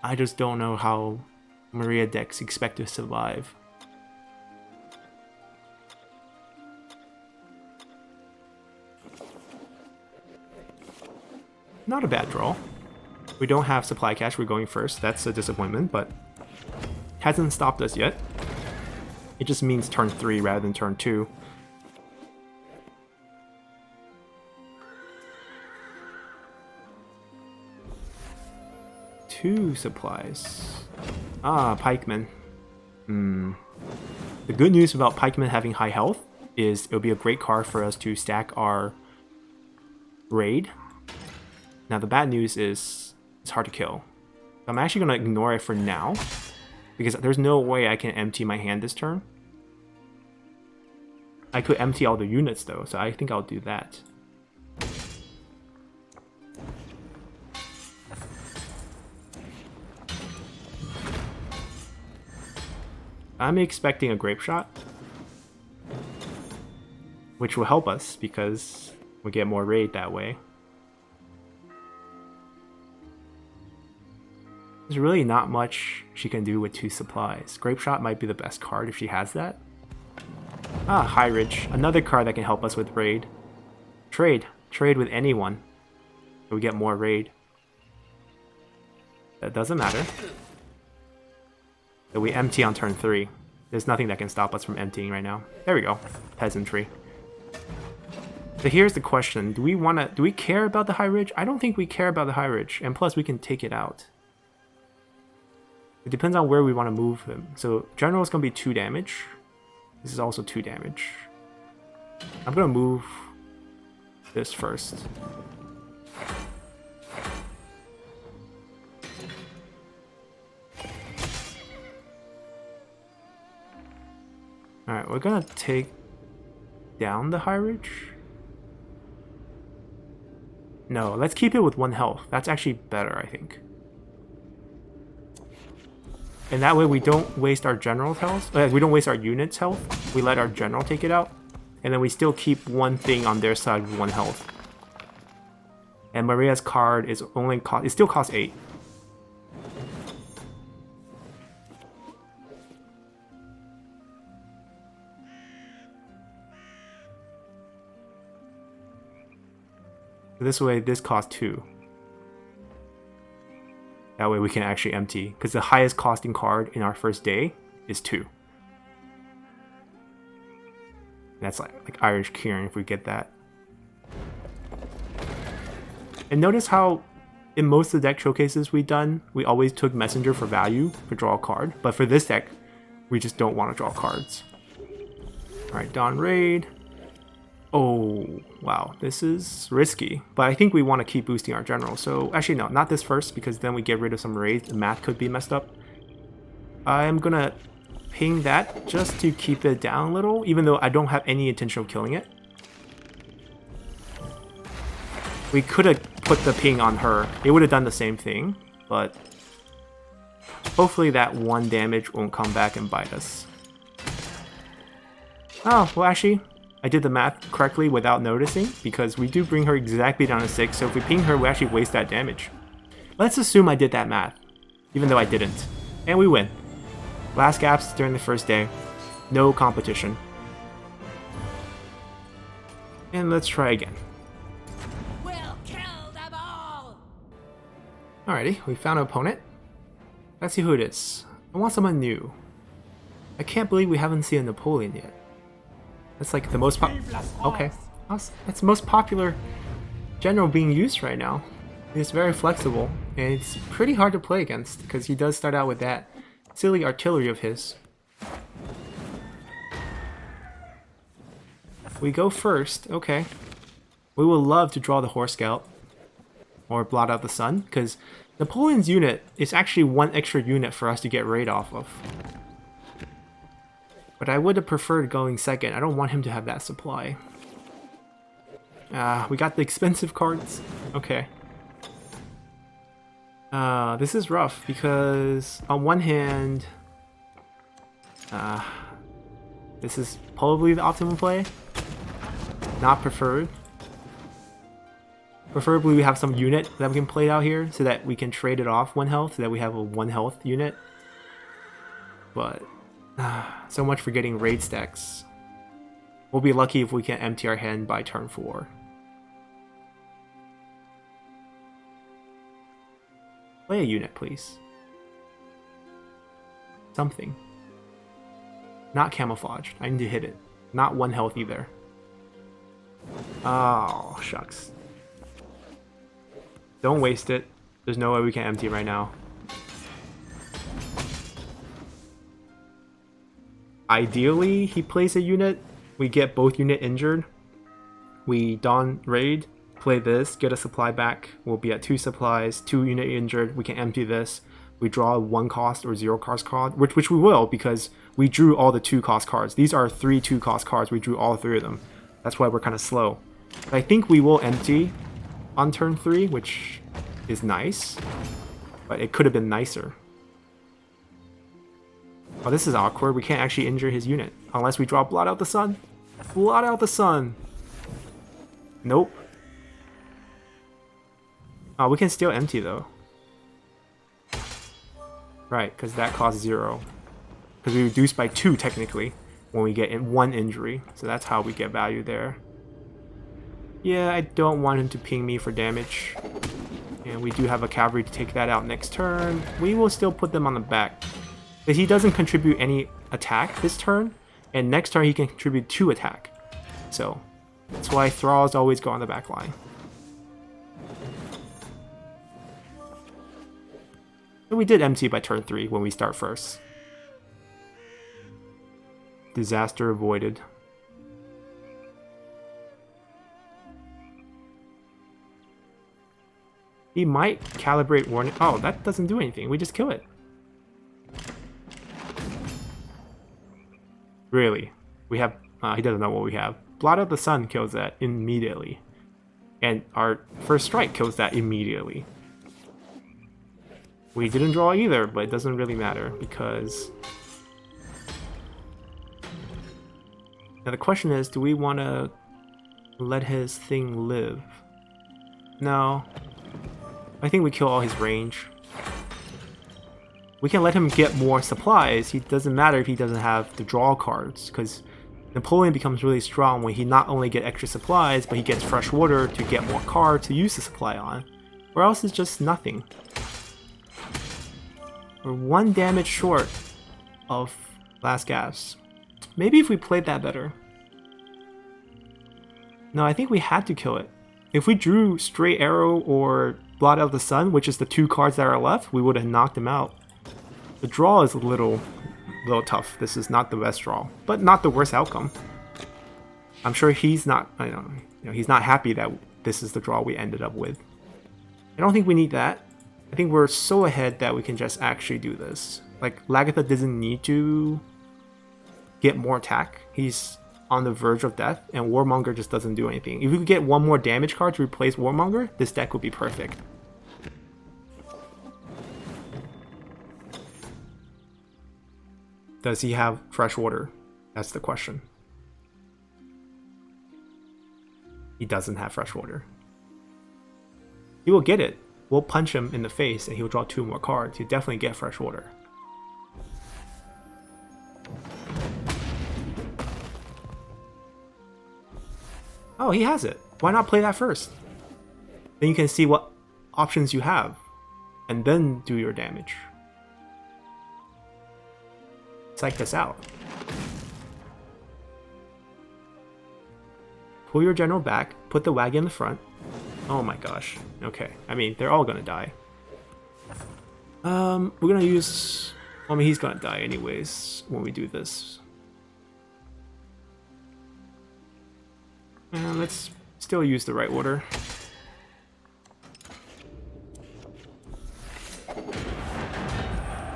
I just don't know how Maria decks expect to survive. Not a bad draw. We don't have supply cache, we're going first. That's a disappointment, but hasn't stopped us yet. It just means turn 3 rather than turn 2. Two supplies. Ah, pikemen. The good news about pikemen having high health is it'll be a great card for us to stack our raid. Now the bad news is it's hard to kill. I'm actually going to ignore it for now, because there's no way I can empty my hand this turn. I could empty all the units though, so I think I'll do that. I'm expecting a grape shot, which will help us because we get more raid that way. There's really not much she can do with 2 supplies. Grape shot might be the best card if she has that. Ah, High Ridge, another card that can help us with raid. Trade with anyone, so we get more raid. That doesn't matter. So we empty on turn 3. There's nothing that can stop us from emptying right now. There we go. Peasantry. So here's the question. Do we care about the High Ridge? I don't think we care about the High Ridge. And plus we can take it out. It depends on where we want to move him. So general is going to be 2 damage. This is also 2 damage. I'm going to move this first. Alright, we're gonna take down the High Ridge. No, let's keep it with 1 health. That's actually better, I think. And that way we don't waste our general's health. We don't waste our unit's health. We let our general take it out. And then we still keep 1 thing on their side with 1 health. And Maria's card is only it still costs 8. This way, this costs 2. That way we can actually empty, because the highest costing card in our first day is 2. That's like Irish Kieran if we get that. And notice how in most of the deck showcases we've done, we always took Messenger for value for draw a card. But for this deck, we just don't want to draw cards. Alright, Dawn Raid. Oh, wow, this is risky. But I think we want to keep boosting our general. So, actually no, not this first, because then we get rid of some raids. The math could be messed up. I'm gonna ping that just to keep it down a little, even though I don't have any intention of killing it. We could have put the ping on her. It would have done the same thing, but hopefully that 1 damage won't come back and bite us. Oh, well actually, I did the math correctly without noticing, because we do bring her exactly down to 6, so if we ping her, we actually waste that damage. Let's assume I did that math, even though I didn't. And we win. Last gaps during the first day. No competition. And let's try again. We'll kill them all. Alrighty, we found an opponent. Let's see who it is. I want someone new. I can't believe we haven't seen a Napoleon yet. That's like the most okay. That's the most popular general being used right now. He's very flexible, and it's pretty hard to play against because he does start out with that silly artillery of his. We go first, okay. We would love to draw the Horse Scout or Blot Out the Sun, because Napoleon's unit is actually one extra unit for us to get raid off of. But I would have preferred going second. I don't want him to have that supply. We got the expensive cards. Okay. This is rough because on one hand, this is probably the optimal play. Not preferred. Preferably we have some unit that we can play out here so that we can trade it off 1 health so that we have a 1 health unit. But so much for getting raid stacks. We'll be lucky if we can empty our hand by turn 4. Play a unit, please. Something. Not camouflaged. I need to hit it. Not 1 health either. Oh, shucks. Don't waste it. There's no way we can empty right now. Ideally, he plays a unit. We get both unit injured. We don raid, play this, get a supply back. We'll be at 2 supplies, 2 unit injured. We can empty this. We draw 1 cost or 0 cost card, which we will because we drew all the 2 cost cards. These are 3 2 cost cards. We drew all 3 of them. That's why we're kind of slow. But I think we will empty on turn 3, which is nice. But it could have been nicer. Oh, this is awkward. We can't actually injure his unit unless we draw Blot Out the Sun. Blot Out the Sun. Nope. Oh, we can still empty though. Right, because that costs 0. Because we reduce by 2 technically when we get in 1 injury. So that's how we get value there. Yeah, I don't want him to ping me for damage. And we do have a cavalry to take that out next turn. We will still put them on the back. But he doesn't contribute any attack this turn. And next turn he can contribute 2 attack. So that's why Thralls always go on the back line. And we did empty by turn 3 when we start first. Disaster avoided. He might calibrate warning. Oh, that doesn't do anything. We just kill it. Really? We have... he doesn't know what we have. Blot Out the Sun kills that immediately. And our first strike kills that immediately. We didn't draw either, but it doesn't really matter because... Now the question is, do we want to let his thing live? No. I think we kill all his range. We can let him get more supplies. It doesn't matter if he doesn't have the draw cards, because Napoleon becomes really strong when he not only gets extra supplies, but he gets fresh water to get more cards to use the supply on. Or else it's just nothing. We're 1 damage short of last gas. Maybe if we played that better. No, I think we had to kill it. If we drew Straight Arrow or Blot Out the Sun, which is the 2 cards that are left, we would have knocked him out. The draw is a little tough. This is not the best draw, but not the worst outcome. I'm sure he's not, he's not happy that this is the draw we ended up with. I don't think we need that. I think we're so ahead that we can just actually do this. Like, Lagertha doesn't need to get more attack. He's on the verge of death, and Warmonger just doesn't do anything. If we could get 1 more damage card to replace Warmonger, this deck would be perfect. Does he have fresh water? That's the question. He doesn't have fresh water. He will get it. We'll punch him in the face and he'll draw 2 more cards. He'll definitely get fresh water. Oh, he has it. Why not play that first? Then you can see what options you have, and then do your damage. Psych this out. Pull your general back, put the wagon in the front. Oh my gosh. Okay. I mean, they're all gonna die. We're gonna use... I mean, he's gonna die anyways when we do this. And let's still use the right order.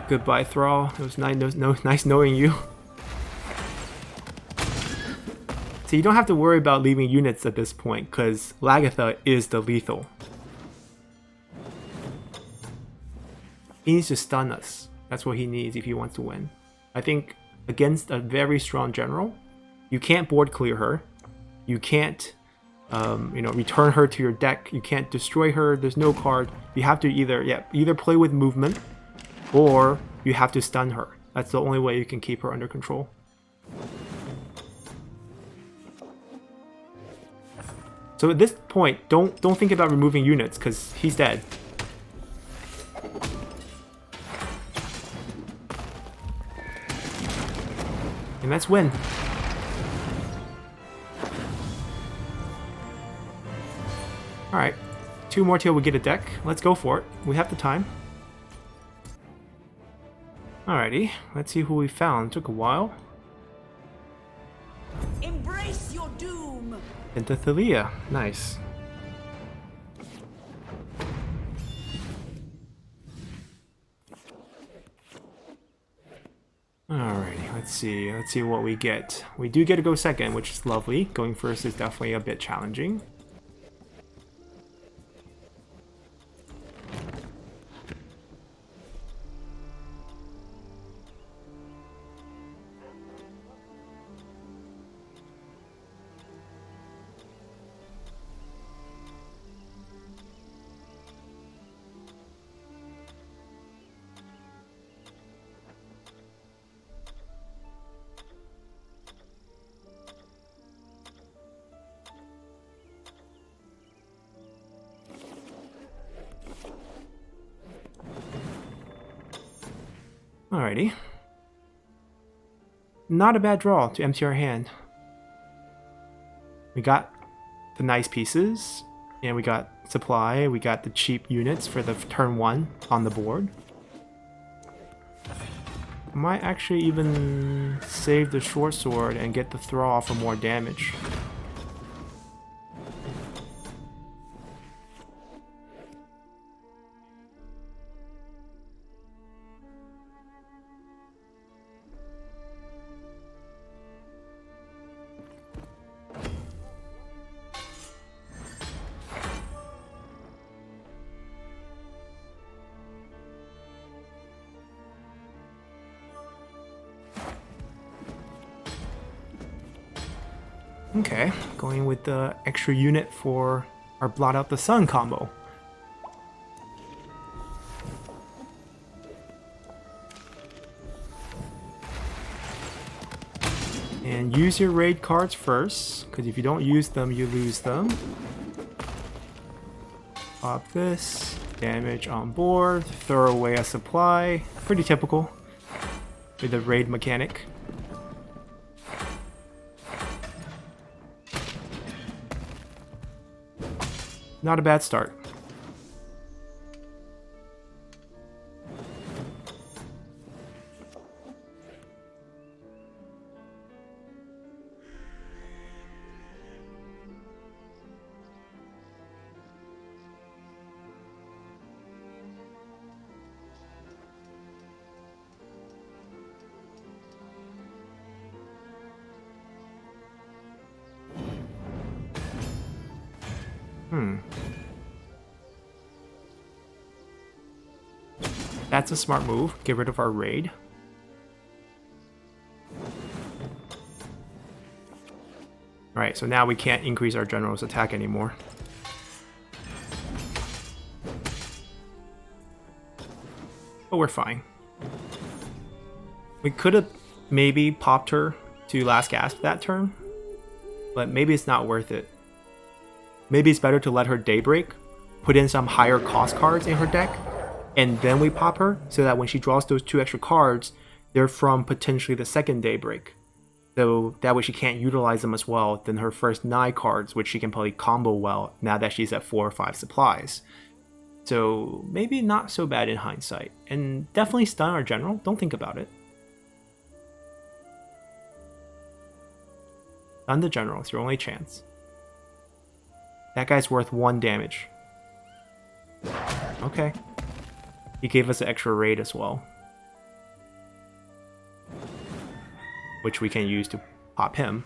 Goodbye, Thrall. It was nice knowing you. So you don't have to worry about leaving units at this point, because Lagertha is the lethal. He needs to stun us. That's what he needs if he wants to win. I think against a very strong general, you can't board clear her. You can't, return her to your deck. You can't destroy her. There's no card. You have to either play with movement, or you have to stun her. That's the only way you can keep her under control. So at this point, don't think about removing units, because he's dead. And let's win. Alright, 2 more till we get a deck. Let's go for it. We have the time. Alrighty, let's see who we found. Took a while. Embrace your doom. Penthesilea, nice. Alrighty, let's see what we get. We do get to go second, which is lovely. Going first is definitely a bit challenging. Alrighty. Not a bad draw to empty our hand. We got the nice pieces, and we got supply, we got the cheap units for the turn 1 on the board. Might actually even save the short sword and get the Thrall for more damage. Okay, going with the extra unit for our Blot Out the Sun combo. And use your raid cards first, because if you don't use them, you lose them. Pop this, damage on board, throw away a supply. Pretty typical with the raid mechanic. Not a bad start. That's a smart move. Get rid of our raid. Alright, so now we can't increase our general's attack anymore. But we're fine. We could have maybe popped her to last gasp that turn, but maybe it's not worth it. maybe it's better to let her Daybreak, put in some higher cost cards in her deck, and then we pop her, so that when she draws those 2 extra cards, they're from potentially the second Daybreak. So that way she can't utilize them as well than her first 9 cards, which she can probably combo well now that she's at 4 or 5 supplies. So maybe not so bad in hindsight. And definitely stun our general, don't think about it. Stun the general, it's your only chance. That guy's worth 1 damage. Okay. He gave us an extra raid as well, which we can use to pop him.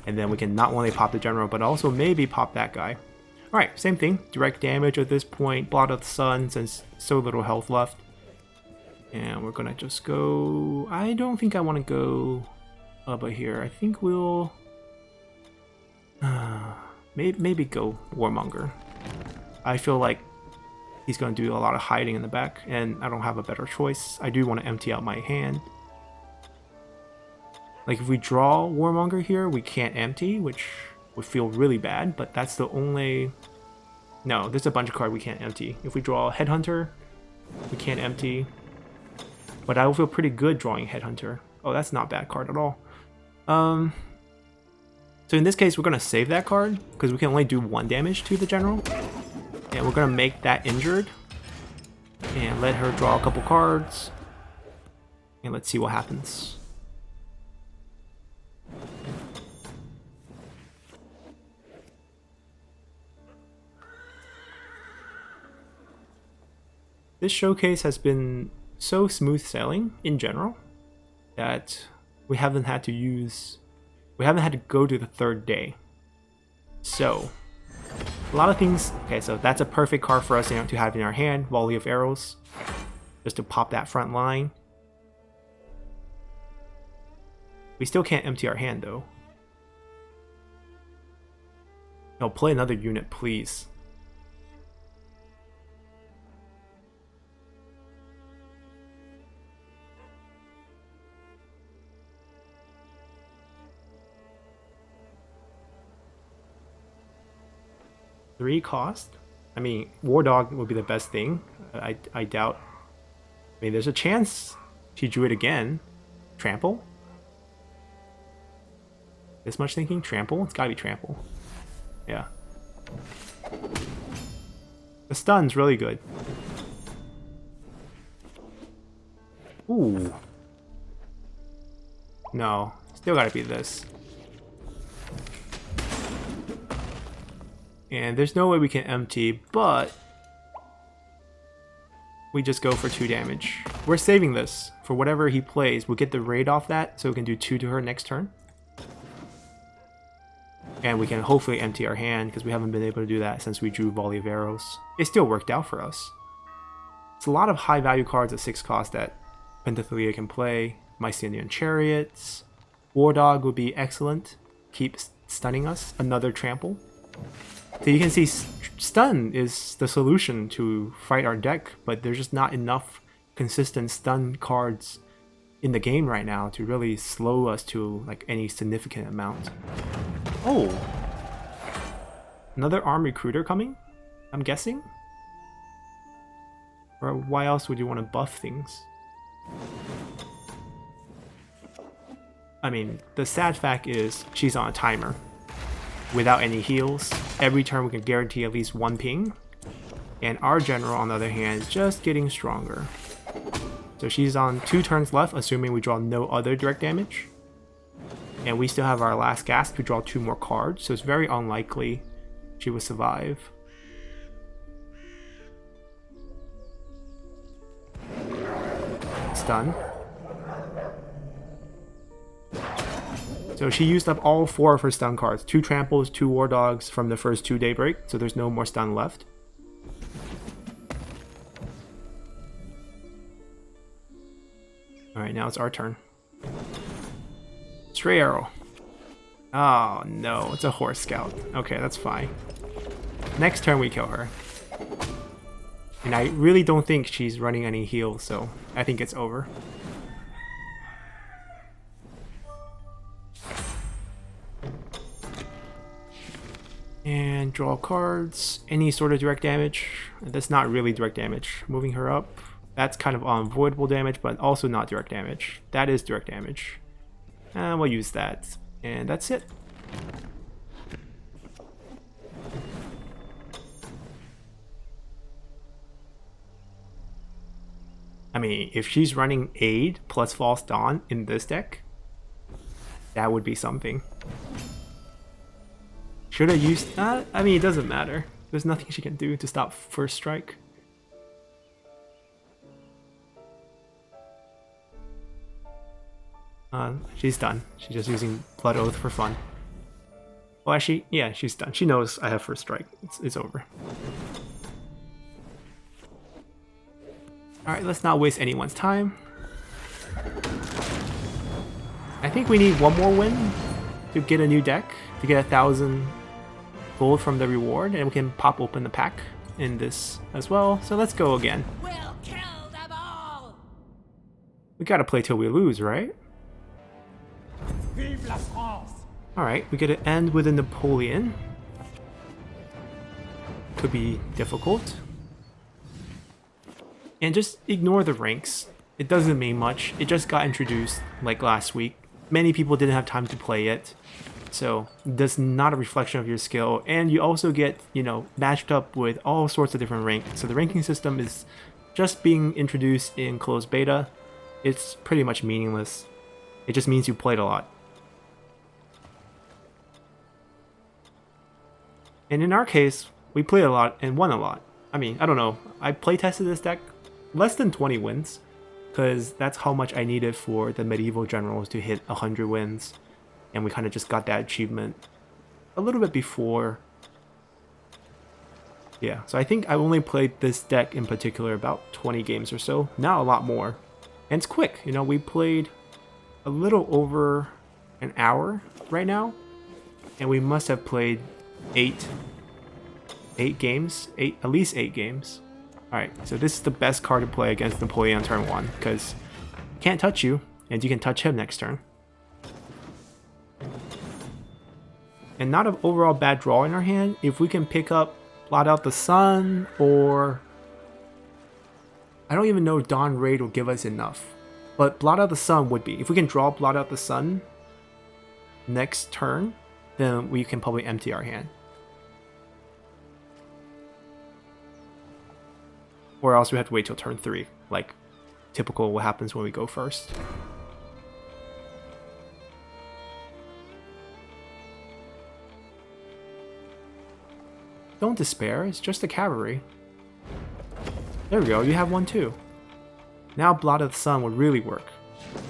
And then we can not only pop the general, but also maybe pop that guy. Alright, same thing. Direct damage at this point. Blot Out the Sun, since so little health left. And we're gonna just go... I don't think I want to go Ubba here. I think we'll... maybe go Warmonger. I feel like he's going to do a lot of hiding in the back, and I don't have a better choice. I do want to empty out my hand. Like, if we draw Warmonger here, we can't empty, which would feel really bad, but that's the only... No, there's a bunch of cards we can't empty. If we draw Headhunter, we can't empty. But I will feel pretty good drawing Headhunter. Oh, that's not a bad card at all. So in this case, we're going to save that card, because we can only do 1 damage to the general. And we're going to make that injured. And let her draw a couple cards. And let's see what happens. This showcase has been so smooth sailing in general that we haven't had to go to the 3rd day. So a lot of things. Okay, so that's a perfect card for us, to have in our hand. Volley of Arrows, just to pop that front line. We still can't empty our hand though. No, play another unit, please. Three cost? I mean, War Dog would be the best thing. I doubt. I mean, there's a chance she drew it again. Trample? This much thinking? Trample? It's gotta be Trample. Yeah. The stun's really good. Ooh. No. Still gotta be this. And there's no way we can empty, but we just go for 2 damage. We're saving this for whatever he plays. We'll get the raid off that, so we can do 2 to her next turn. And we can hopefully empty our hand, because we haven't been able to do that since we drew Volley of Arrows. It still worked out for us. It's a lot of high value cards at 6 cost that Penthesilea can play. Mycenaean Chariots. War Dog would be excellent. Keep stunning us. Another Trample. So you can see stun is the solution to fight our deck, but there's just not enough consistent stun cards in the game right now to really slow us to like any significant amount. Oh! Another arm recruiter coming, I'm guessing? Or why else would you want to buff things? I mean, the sad fact is she's on a timer. Without any heals, every turn we can guarantee at least 1 ping. And our general, on the other hand, is just getting stronger. So she's on 2 turns left, assuming we draw no other direct damage. And we still have our last gasp to draw 2 more cards, so it's very unlikely she will survive. Stun. So she used up all 4 of her stun cards. 2 Tramples, 2 War Dogs from the first 2 Daybreak, so there's no more stun left. Alright, now it's our turn. Stray Arrow. Oh no, it's a Horse Scout. Okay, that's fine. Next turn we kill her. And I really don't think she's running any heals, so I think it's over. And draw cards. Any sort of direct damage. That's not really direct damage. Moving her up. That's kind of unavoidable damage, but also not direct damage. That is direct damage. And we'll use that. And that's it. I mean, if she's running Aid plus False Dawn in this deck, that would be something. Should I use that? I mean, it doesn't matter. There's nothing she can do to stop first strike. She's done. She's just using Blood Oath for fun. Well, actually, yeah, she's done. She knows I have first strike. It's over. Alright, let's not waste anyone's time. I think we need one more win to get a new deck, to get 1,000 gold from the reward, and we can pop open the pack in this as well. So let's go again. We'll kill them all. We gotta play till we lose, right? Vive la France. Alright, we gotta end with a Napoleon. Could be difficult. And just ignore the ranks. It doesn't mean much. It just got introduced like last week. Many people didn't have time to play it. So that's not a reflection of your skill. And you also get, you know, matched up with all sorts of different ranks. So the ranking system is just being introduced in closed beta. It's pretty much meaningless. It just means you played a lot. And in our case, we played a lot and won a lot. I mean, I don't know. I playtested this deck less than 20 wins, because that's how much I needed for the medieval generals to hit 100 wins, and we kind of just got that achievement a little bit before. Yeah, so I think I only played this deck in particular about 20 games or so, not a lot more. And it's quick, you know, we played a little over an hour right now, and we must have played eight games, at least eight games. Alright, so this is the best card to play against Napoleon on turn 1, because he can't touch you, and you can touch him next turn. And not an overall bad draw in our hand. If we can pick up Blot Out the Sun, or I don't even know if Dawn Raid will give us enough. But Blot Out the Sun would be. If we can draw Blot Out the Sun next turn, then we can probably empty our hand. Or else we have to wait till turn 3, like typical what happens when we go first. Don't despair, it's just a cavalry. There we go, you have one too. Now Blot of the Sun would really work.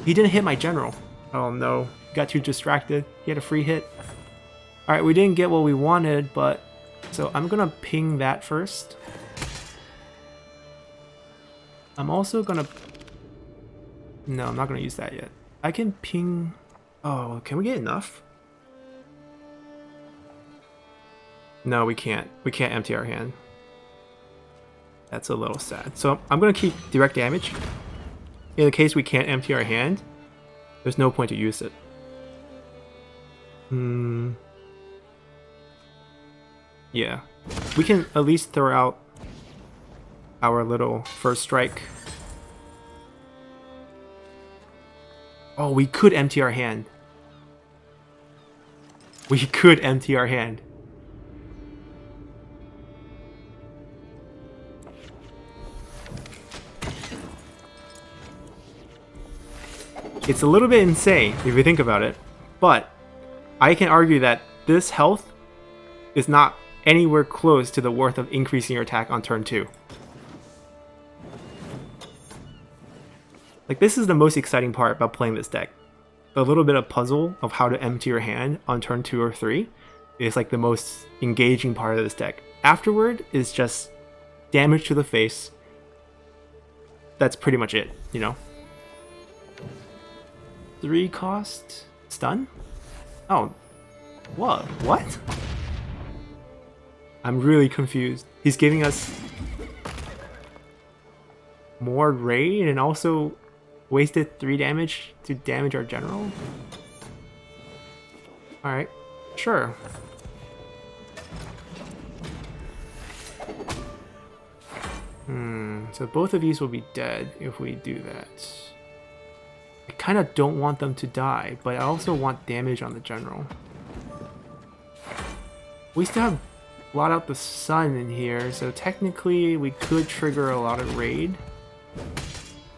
He didn't hit my general. Oh no, got too distracted. He had a free hit. Alright, we didn't get what we wanted, but... So I'm gonna ping that first. I'm also gonna... No, I'm not gonna use that yet. I can ping... Oh, can we get enough? No, we can't. We can't empty our hand. That's a little sad. So I'm gonna keep direct damage. In the case we can't empty our hand, there's no point to use it. Yeah. We can at least throw out our little first strike. Oh, we could empty our hand. We could empty our hand. It's a little bit insane if you think about it, but I can argue that this health is not anywhere close to the worth of increasing your attack on turn 2. Like, this is the most exciting part about playing this deck. The little bit of puzzle of how to empty your hand on turn 2 or 3 is like the most engaging part of this deck. Afterward is just damage to the face. That's pretty much it, you know? 3 cost stun? Oh, what? What? I'm really confused. He's giving us more raid and also wasted 3 damage to damage our general? Alright, sure. So both of these will be dead if we do that. I kind of don't want them to die, but I also want damage on the general. We still have Blot Out the Sun in here, so technically we could trigger a lot of raid.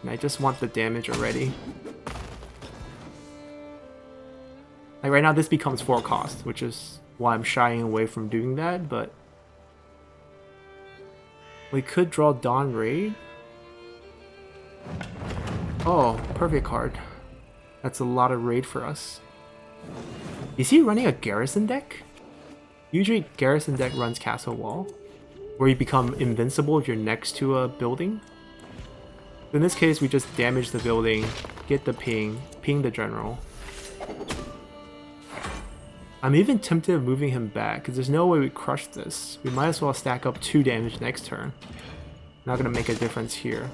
And I just want the damage already. Like right now this becomes 4 cost, which is why I'm shying away from doing that, but we could draw Dawn Raid. Oh, perfect card. That's a lot of raid for us. Is he running a garrison deck? Usually garrison deck runs Castle Wall, where you become invincible if you're next to a building. In this case, we just damage the building, get the ping the general. I'm even tempted of moving him back, because there's no way we crush this. We might as well stack up 2 damage next turn. Not gonna make a difference here.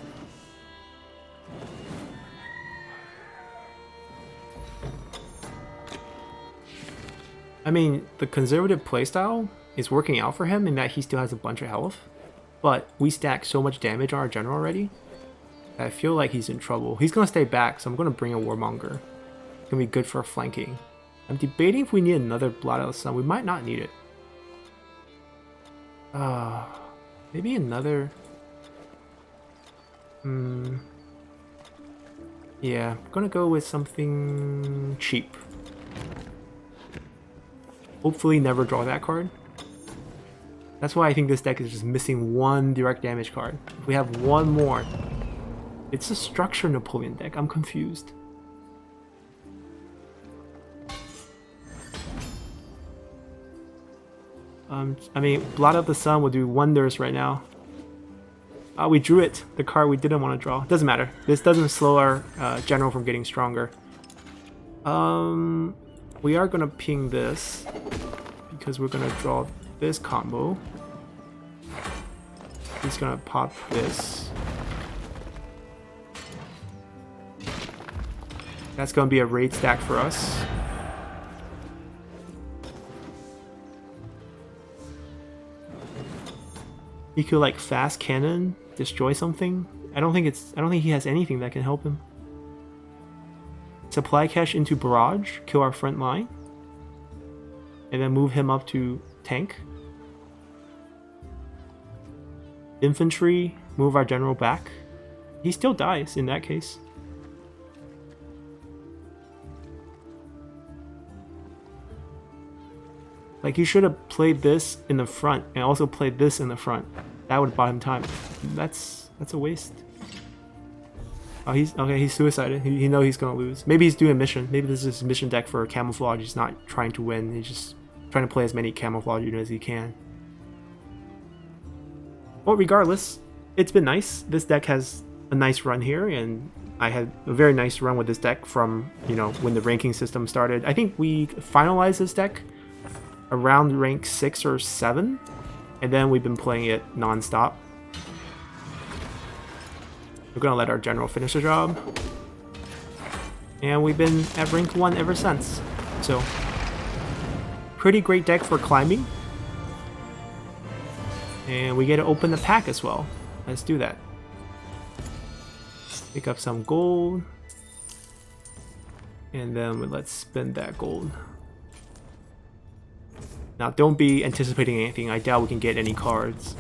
I mean, the conservative playstyle is working out for him in that he still has a bunch of health, but we stack so much damage on our general already that I feel like he's in trouble. He's gonna stay back, so I'm gonna bring a Warmonger. It's gonna be good for flanking. I'm debating if we need another Blot Out the Sun. We might not need it. Maybe another... Yeah, I'm gonna go with something cheap. Hopefully never draw that card. That's why I think this deck is just missing 1 direct damage card. If we have 1 more... It's a structure Napoleon deck. I'm confused. I mean, Blot Out the Sun will do wonders right now. We drew it. The card we didn't want to draw. Doesn't matter. This doesn't slow our general from getting stronger. We are gonna ping this because we're gonna draw this combo. He's gonna pop this. That's gonna be a raid stack for us. He could like fast cannon, destroy something. I don't think he has anything that can help him. Supply cache into barrage, kill our front line, and then move him up to tank. Infantry, move our general back. He still dies in that case. Like, he should have played this in the front and also played this in the front. That would buy him time. That's a waste. Oh, he's suicided. He knows he's gonna lose. Maybe he's doing a mission. Maybe this is his mission deck for camouflage. He's not trying to win. He's just trying to play as many camouflage units as he can. Well, regardless, it's been nice. This deck has a nice run here, and I had a very nice run with this deck from, you know, when the ranking system started. I think we finalized this deck around rank 6 or 7, and then we've been playing it non-stop. We're gonna let our general finish the job, and we've been at rank 1 ever since. So, pretty great deck for climbing, and we get to open the pack as well. Let's do that. Pick up some gold, and then let's spend that gold. Now, don't be anticipating anything. I doubt we can get any cards.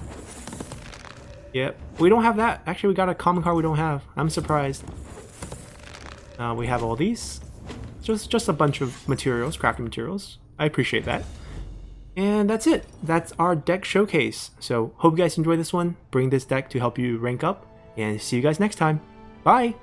Yep, we don't have that. Actually, we got a common card we don't have. I'm surprised. We have all these. Just a bunch of materials, crafting materials. I appreciate that. And that's it. That's our deck showcase. So, hope you guys enjoyed this one. Bring this deck to help you rank up. And see you guys next time. Bye!